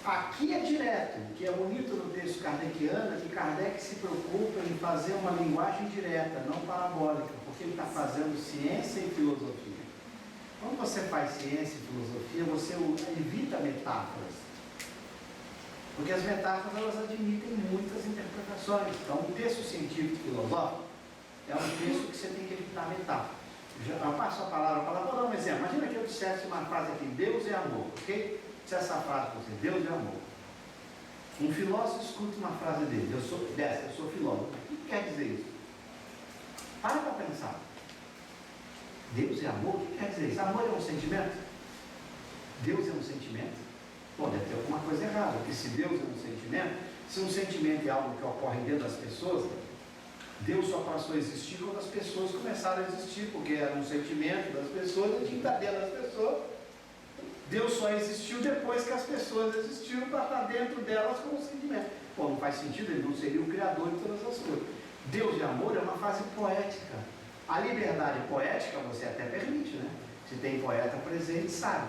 Aqui é direto, o que é bonito no texto kardeciano é que Kardec se preocupa em fazer uma linguagem direta, não parabólica, porque ele está fazendo ciência e filosofia. Quando você faz ciência e filosofia, você evita metáforas. Porque as metáforas, elas admitem muitas interpretações. Então, um texto científico filosófico é um texto que você tem que evitar metáfora. Eu passo a palavra, vou dar um exemplo. Imagina que eu dissesse uma frase aqui, Deus é amor, ok? Se essa frase para você, Deus é amor. Um filósofo escuta uma frase dele, eu sou filósofo. O que quer dizer isso? Para pensar. Deus é amor? O que quer dizer isso? Amor é um sentimento? Deus é um sentimento? Bom, deve ter alguma coisa errada, porque se Deus é um sentimento, se um sentimento é algo que ocorre dentro das pessoas, Deus só passou a existir quando as pessoas começaram a existir, porque era um sentimento das pessoas, ele tinha que estar dentro das pessoas. Deus só existiu depois que as pessoas existiram para estar dentro delas como sentimento. Pô, não faz sentido, ele não seria o criador de todas as coisas. Deus de amor é uma frase poética. A liberdade poética você até permite, né? Se tem poeta presente, sabe.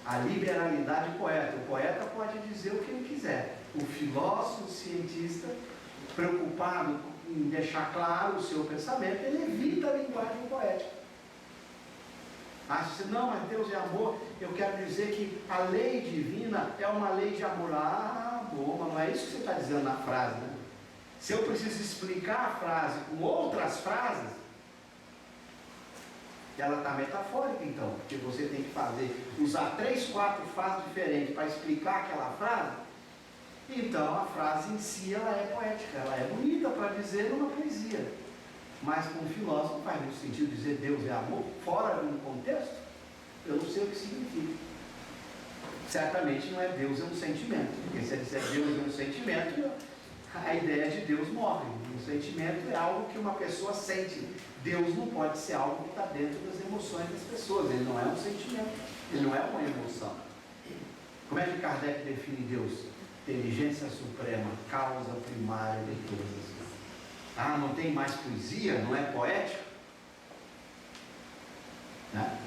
A liberalidade poética. O poeta pode dizer o que ele quiser. O filósofo, o cientista, preocupado em deixar claro o seu pensamento, ele evita a linguagem poética. Não, mas Deus é amor, eu quero dizer que a lei divina é uma lei de amor. Bom, mas não é isso que você está dizendo na frase, né? Se eu preciso explicar a frase com outras frases, ela está metafórica então, porque você tem que usar 3, 4 frases diferentes para explicar aquela frase. Então a frase em si ela é poética, ela é bonita para dizer numa poesia. Mas com um filósofo faz muito sentido dizer Deus é amor, fora de um contexto, eu não sei o que significa. Certamente não é Deus é um sentimento, porque se disser Deus é um sentimento, a ideia de Deus morre. Um sentimento é algo que uma pessoa sente. Deus não pode ser algo que está dentro das emoções das pessoas, ele não é um sentimento, ele não é uma emoção. Como é que Kardec define Deus? Inteligência suprema, causa primária de todas as coisas. Não tem mais poesia? Não é poético? Né?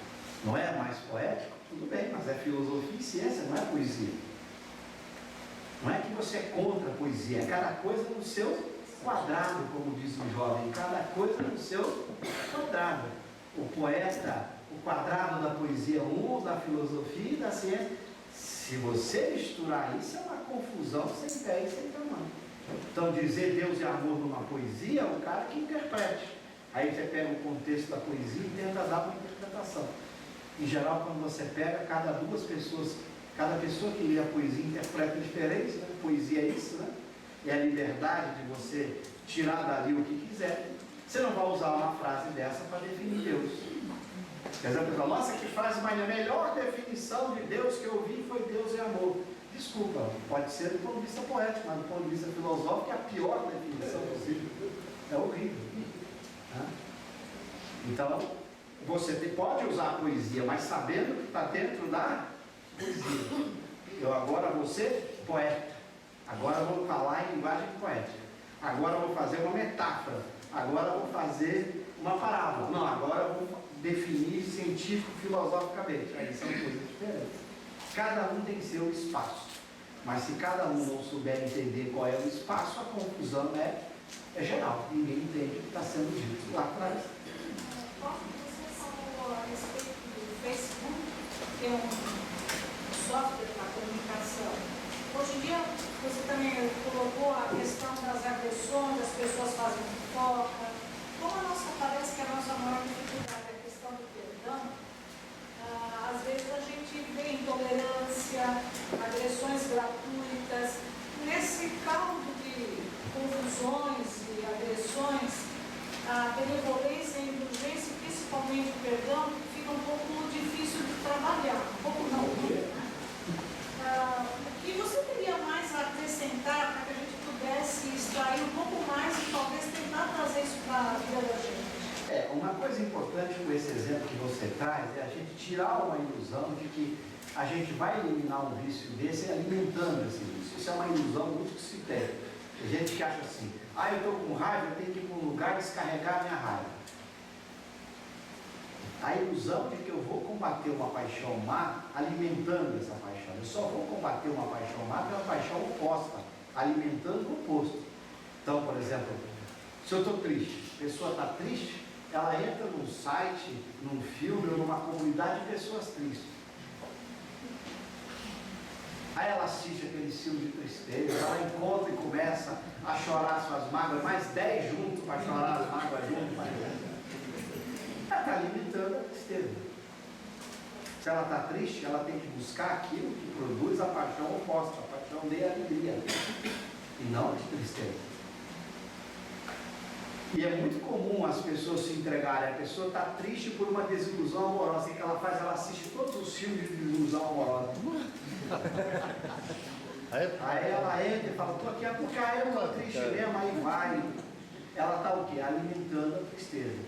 Não é mais poético? Tudo bem, mas é filosofia e ciência, não é poesia. Não é que você é contra a poesia, é cada coisa no seu quadrado, como diz o jovem, cada coisa no seu quadrado. O poeta o quadrado da poesia um, da filosofia e da ciência. Se você misturar isso, é uma confusão sem pé e sem tamanho. Então, dizer Deus é amor numa poesia é um cara que interprete. Aí você pega o contexto da poesia e tenta dar uma interpretação. Em geral, quando você pega, cada pessoa que lê a poesia interpreta diferente, né? Poesia é isso, né? É a liberdade de você tirar dali o que quiser. Você não vai usar uma frase dessa para definir Deus. Quer dizer, a pessoa, nossa, que frase, mas a melhor definição de Deus que eu ouvi foi Deus é amor. Desculpa, pode ser do ponto de vista poético, mas do ponto de vista filosófico é a pior definição possível. É horrível. Então, você pode usar a poesia, mas sabendo que está dentro da poesia. Eu agora vou ser poeta. Agora vou falar em linguagem poética. Agora vou fazer uma metáfora. Agora vou fazer uma parábola. Não, agora vou definir científico, filosoficamente. Aí são coisas diferentes. Cada um tem seu espaço. Mas se cada um não souber entender qual é o espaço, a confusão é geral. Ninguém entende o que está sendo dito lá atrás. Você falou a respeito do Facebook, que é um software para comunicação. Hoje em dia, você também colocou a questão das agressões, as pessoas fazem fofoca. Parece que a nossa maior dificuldade é a questão do perdão. Às vezes a gente vê intolerância, agressões gratuitas. Nesse caldo de confusões e agressões, a benevolência e a indulgência, principalmente o perdão, fica um pouco difícil de trabalhar. Um pouco não, né? O que você teria mais a acrescentar para que a gente pudesse extrair um pouco mais e talvez tentar trazer isso para a vida da gente? Uma coisa importante com esse exemplo que você traz é a gente tirar uma ilusão de que a gente vai eliminar um vício desse alimentando esse vício. Isso é uma ilusão muito que se tem. Tem gente que acha assim, eu estou com raiva, eu tenho que ir para um lugar descarregar a minha raiva. A ilusão de que eu vou combater uma paixão má alimentando essa paixão. Eu só vou combater uma paixão má pela paixão oposta, alimentando o oposto. Então, por exemplo, se eu estou triste, a pessoa está triste, ela entra num site, num filme ou numa comunidade de pessoas tristes. Aí ela assiste aquele filme de tristeza, ela encontra e começa a chorar suas mágoas, mais 10 juntos para chorar as mágoas juntos. Ela está alimentando a tristeza. Se ela está triste, ela tem que buscar aquilo que produz a paixão oposta, a paixão de alegria, e não de tristeza. E é muito comum as pessoas se entregarem. A pessoa está triste por uma desilusão amorosa. O que ela faz? Ela assiste todos os filmes de desilusão amorosa. Aí ela entra e fala, estou aqui, porque eu estou triste mesmo, aí vai. Ela está o quê? Alimentando a tristeza.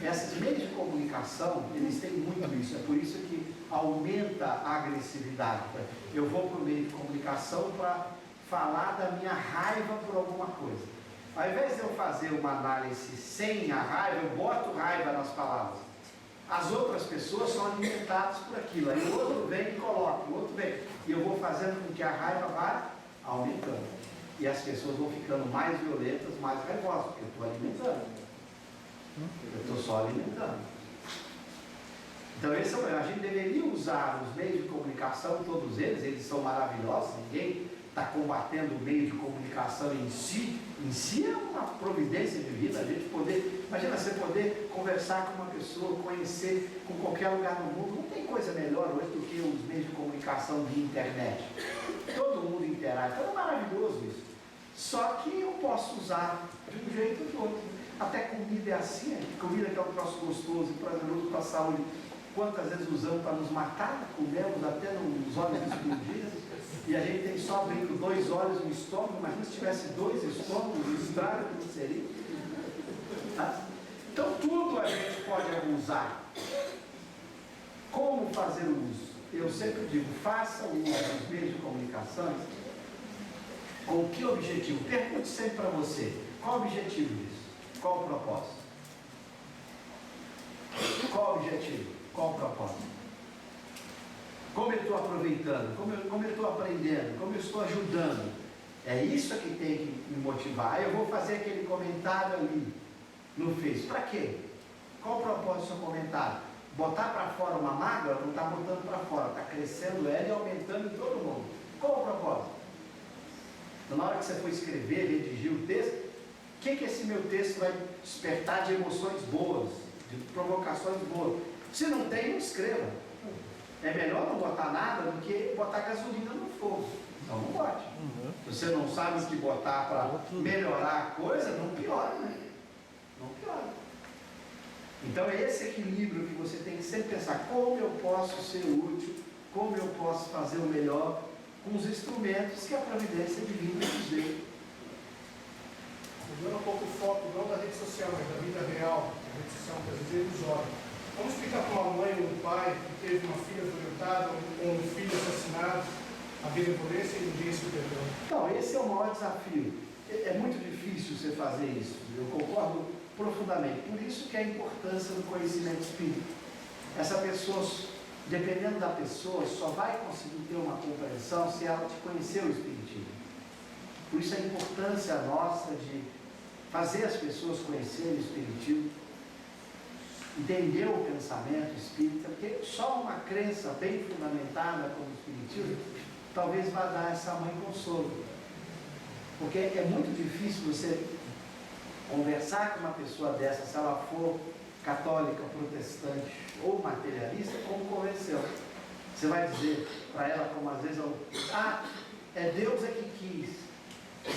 Esses meios de comunicação, eles têm muito isso. É por isso que aumenta a agressividade. Eu vou para o meio de comunicação para falar da minha raiva por alguma coisa. Ao invés de eu fazer uma análise sem a raiva, eu boto raiva nas palavras. As outras pessoas são alimentadas por aquilo. Aí o outro vem e coloca, o outro vem. E eu vou fazendo com que a raiva vá aumentando. E as pessoas vão ficando mais violentas, mais raivosas, porque eu estou alimentando. Eu estou só alimentando. Então a gente deveria usar os meios de comunicação, todos eles são maravilhosos, ninguém está combatendo o meio de comunicação em si é uma providência divina, a gente poder, imagina você poder conversar com uma pessoa, conhecer com qualquer lugar no mundo, não tem coisa melhor hoje do que os meios de comunicação de internet. Todo mundo interage, então é maravilhoso isso. Só que eu posso usar de um jeito ou de outro. Até comida é assim, comida que é um troço gostoso e prazeroso para a saúde. Quantas vezes usamos para nos matar, comemos até nos olhos explodidos. E a gente tem só brinco 2 olhos no estômago, mas se tivesse 2 estômagos, o estrago que seria. Então tudo a gente pode usar. Como fazer o uso? Eu sempre digo, faça o uso dos meios de comunicação. Com que objetivo? Pergunte sempre para você, qual o objetivo disso? Qual o propósito? Qual o objetivo? Qual o propósito? Como eu estou aproveitando? Como eu estou aprendendo? Como eu estou ajudando? É isso que tem que me motivar. Eu vou fazer aquele comentário ali no Face. Para quê? Qual o propósito do seu comentário? Botar para fora uma mágoa não está botando para fora, está crescendo ela e aumentando em todo mundo. Qual o propósito? Então, na hora que você for escrever, redigir o texto, o que esse meu texto vai despertar de emoções boas, de provocações boas? Se não tem, não escreva. É melhor não botar nada do que botar gasolina no fogo. Então não bote. Se você não sabe o que botar para melhorar a coisa, não piora, né? Não piora. Então é esse equilíbrio que você tem que sempre pensar: como eu posso ser útil, como eu posso fazer o melhor com os instrumentos que a providência divina nos deu. Mudando um pouco o foco, não da rede social, mas da vida real. A rede social muitas vezes é ilusória. Vamos explicar para uma mãe ou um pai que teve uma filha violentada ou um filho assassinado a benevolência e o perdão. Então, esse é o maior desafio. É muito difícil você fazer isso. Eu concordo profundamente. Por isso que a importância do conhecimento espírita. Essa pessoa, dependendo da pessoa, só vai conseguir ter uma compreensão se ela te conhecer o espiritismo. Por isso a importância nossa de fazer as pessoas conhecerem o espiritismo, entender o pensamento espírita, porque só uma crença bem fundamentada como o espiritismo talvez vá dar a essa mãe consolo. Porque é muito difícil você conversar com uma pessoa dessa, se ela for católica, protestante ou materialista, como convenceu. Você vai dizer para ela, como às vezes, é Deus é que quis.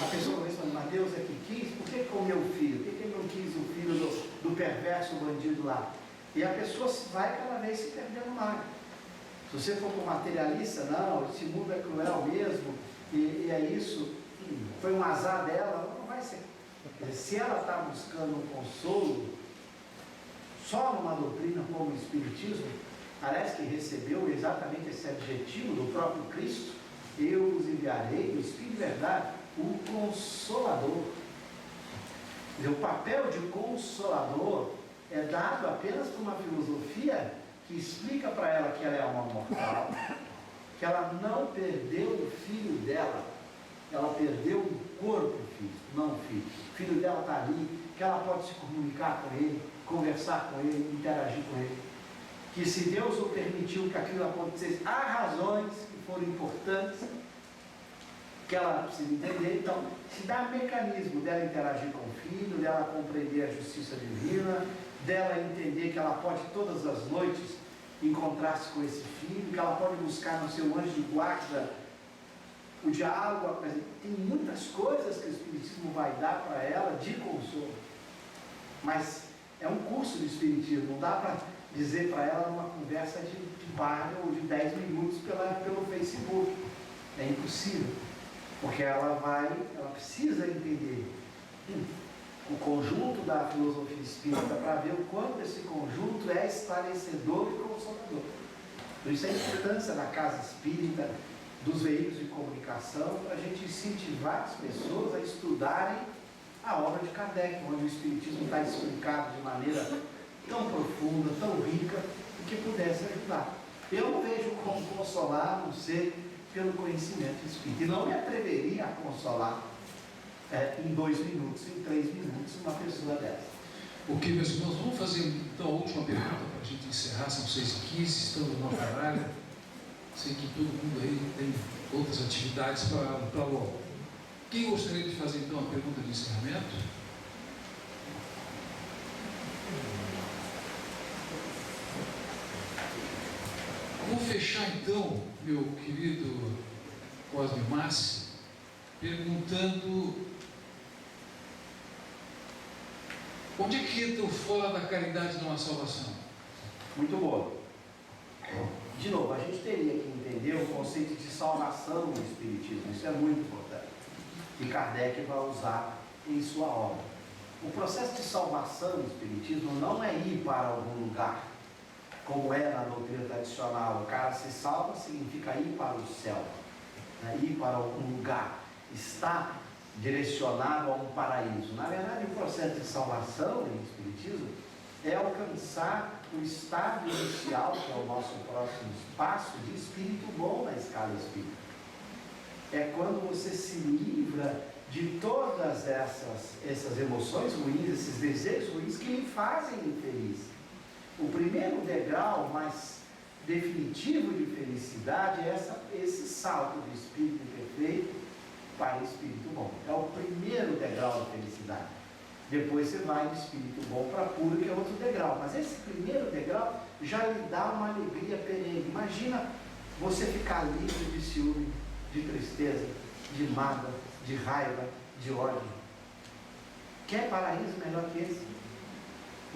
A pessoa vai responder: mas Deus é que quis? Por que com o meu filho? Por que ele não quis o filho do perverso bandido lá? E a pessoa vai cada vez se perdendo mais. Se você for com materialista, não, esse mundo é cruel mesmo, e é isso, foi um azar dela, não vai ser. Se ela está buscando um consolo só numa doutrina como o Espiritismo, parece que recebeu exatamente esse adjetivo do próprio Cristo: eu os enviarei, o Espírito de verdade, o Consolador. O papel de Consolador é dado apenas por uma filosofia que explica para ela que ela é uma mortal, que ela não perdeu o filho dela, ela perdeu o corpo físico, não o filho. O filho dela está ali, que ela pode se comunicar com ele, conversar com ele, interagir com ele. Que se Deus o permitiu que aquilo acontecesse, há razões que foram importantes, que ela precisa entender. Então, se dá mecanismo dela interagir com o filho, dela compreender a justiça divina, dela entender que ela pode todas as noites encontrar-se com esse filho, que ela pode buscar no seu anjo de guarda o diálogo. Tem muitas coisas que o Espiritismo vai dar para ela de consolo, mas é um curso de Espiritismo, não dá para dizer para ela numa conversa de bar ou de 10 minutos pelo Facebook, é impossível, porque ela precisa entender o conjunto da filosofia espírita para ver o quanto esse conjunto é esclarecedor e consolador. Por isso a importância da casa espírita, dos veículos de comunicação, para a gente incentivar as pessoas a estudarem a obra de Kardec, onde o Espiritismo está explicado de maneira tão profunda, tão rica, que pudesse ajudar. Eu não vejo como consolar, a não ser pelo conhecimento espírita. E não me atreveria a consolar em 2 minutos, em 3 minutos, uma pessoa dessa. Ok, meus irmãos, vamos fazer então a última pergunta para a gente encerrar. São 6h15, estamos no nosso horário. Sei que todo mundo aí tem outras atividades para logo. Quem gostaria de fazer então a pergunta de encerramento? Vou fechar então, meu querido Cosme Massi, perguntando: onde é que entra o fora da caridade numa salvação? Muito boa. De novo, a gente teria que entender o conceito de salvação no Espiritismo. Isso é muito importante. E Kardec vai usar em sua obra. O processo de salvação no Espiritismo não é ir para algum lugar, como é na doutrina tradicional. O cara se salva significa ir para o céu, né? Ir para algum lugar, estar direcionado a um paraíso. Na verdade, o processo de salvação no Espiritismo é alcançar o estado inicial, que é o nosso próximo passo, de espírito bom na escala espírita. É quando você se livra de todas essas emoções ruins, esses desejos ruins que lhe fazem infeliz. O primeiro degrau mais definitivo de felicidade é esse salto de espírito perfeito para espírito bom. É o primeiro degrau de felicidade. Depois você vai de espírito bom para puro, que é outro degrau. Mas esse primeiro degrau já lhe dá uma alegria perene. Imagina você ficar livre de ciúme, de tristeza, de mágoa, de raiva, de ódio. Quer paraíso melhor que esse?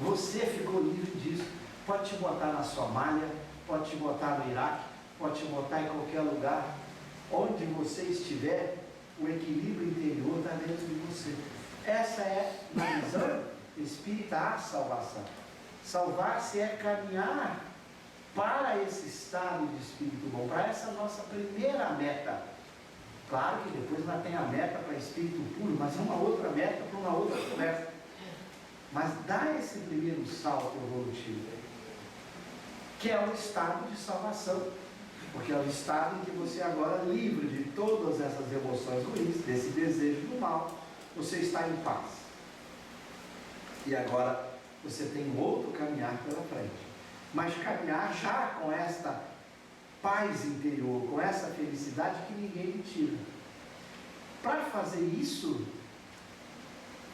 Você ficou livre disso. Pode te botar na Somália, pode te botar no Iraque, pode te botar em qualquer lugar. Onde você estiver, o equilíbrio interior está dentro de você. Essa é, na visão espírita, a salvação. Salvar-se é caminhar para esse estado de espírito bom, para essa nossa primeira meta. Claro que depois nós temos a meta para espírito puro, mas é uma outra meta para uma outra conversa. Mas dá esse primeiro salto evolutivo, que é o estado de salvação, porque é o estado em que você agora, livre de todas essas emoções ruins, desse desejo do mal, você está em paz. E agora você tem um outro caminhar pela frente, mas caminhar já com esta paz interior, com essa felicidade que ninguém lhe tira. Para fazer isso,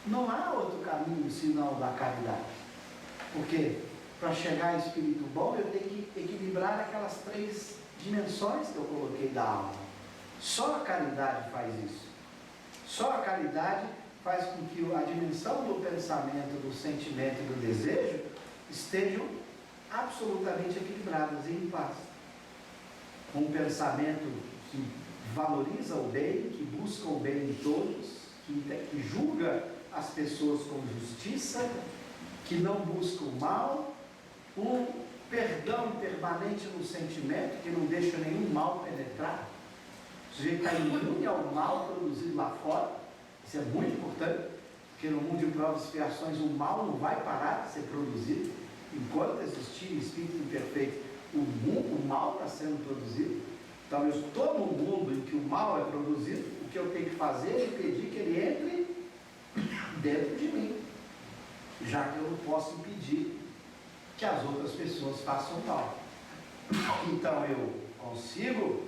não há outro caminho senão o da caridade. Porque para chegar a espírito bom, eu tenho que equilibrar aquelas 3 dimensões que eu coloquei da alma. Só a caridade faz isso. Só a caridade faz com que a dimensão do pensamento, do sentimento e do desejo estejam absolutamente equilibradas e em paz. Um pensamento que valoriza o bem, que busca o bem em todos, que julga as pessoas com justiça, que não busca o mal, um perdão permanente no sentimento, que não deixa nenhum mal penetrar. O sujeito está imune ao mal produzido lá fora. Isso é muito importante, porque no mundo de provas e expiações o mal não vai parar de ser produzido. Enquanto existir espírito imperfeito, o mal está sendo produzido. Então eu estou num mundo em que o mal é produzido. O que eu tenho que fazer é impedir que ele entre dentro de mim, já que eu não posso impedir que as outras pessoas façam mal. Então eu consigo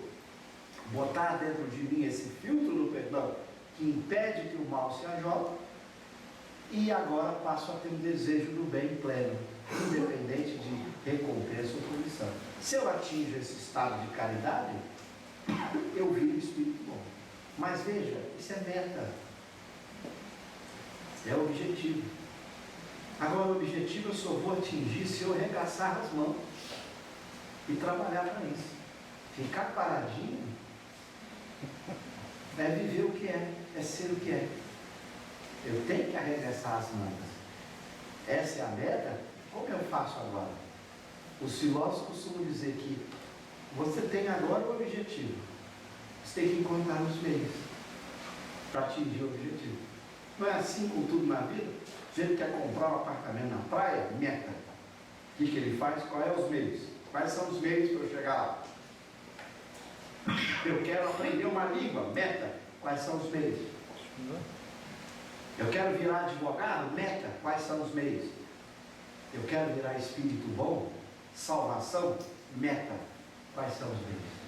botar dentro de mim esse filtro do perdão que impede que o mal se ajogue, e agora passo a ter um desejo do bem pleno, independente de recompensa ou punição. Se eu atinjo esse estado de caridade, eu viro espírito bom. Mas veja, isso é meta, é o objetivo. Agora o objetivo eu só vou atingir se eu arregaçar as mãos e trabalhar para isso. Ficar paradinho é viver o que é ser o que é. Eu tenho que arregaçar as mangas. Essa é a meta. Como eu faço agora? Os filósofos costumam dizer que você tem agora o objetivo, você tem que encontrar os meios para atingir o objetivo. Não é assim com tudo na vida? Se ele quer comprar um apartamento na praia, meta. O que ele faz? Quais são os meios? Quais são os meios para eu chegar lá? Eu quero aprender uma língua, meta. Quais são os meios? Eu quero virar advogado, meta. Quais são os meios? Eu quero virar espírito bom, salvação, meta. Quais são os meios?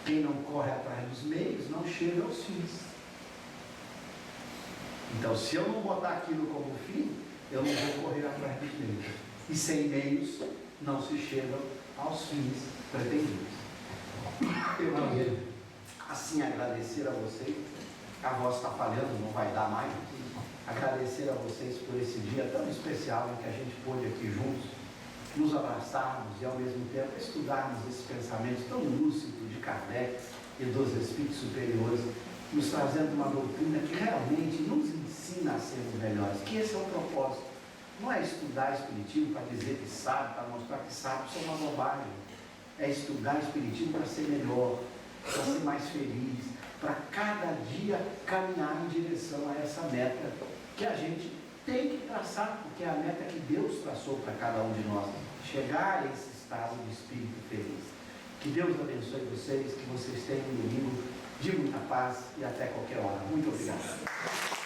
Quem não corre atrás dos meios não chega aos fins. Então, se eu não botar aquilo como fim, eu não vou correr atrás dos meios. E sem meios não se chega aos fins pretendidos. Eu queria assim agradecer a vocês. A voz está falhando, não vai dar mais. Agradecer a vocês por esse dia tão especial em que a gente pôde aqui juntos nos abraçarmos e ao mesmo tempo estudarmos esse pensamento tão lúcido de Kardec e dos espíritos superiores, nos trazendo uma doutrina que realmente nos ensina a sermos melhores, que esse é o propósito. Não é estudar espiritismo para dizer que sabe, para mostrar que sabe, isso é uma bobagem. É estudar espiritismo para ser melhor, para ser mais feliz, para cada dia caminhar em direção a essa meta que a gente tem que traçar, porque é a meta que Deus traçou para cada um de nós, chegar a esse estado de espírito feliz. Que Deus abençoe vocês, que vocês tenham um domingo de muita paz e até qualquer hora. Muito obrigado.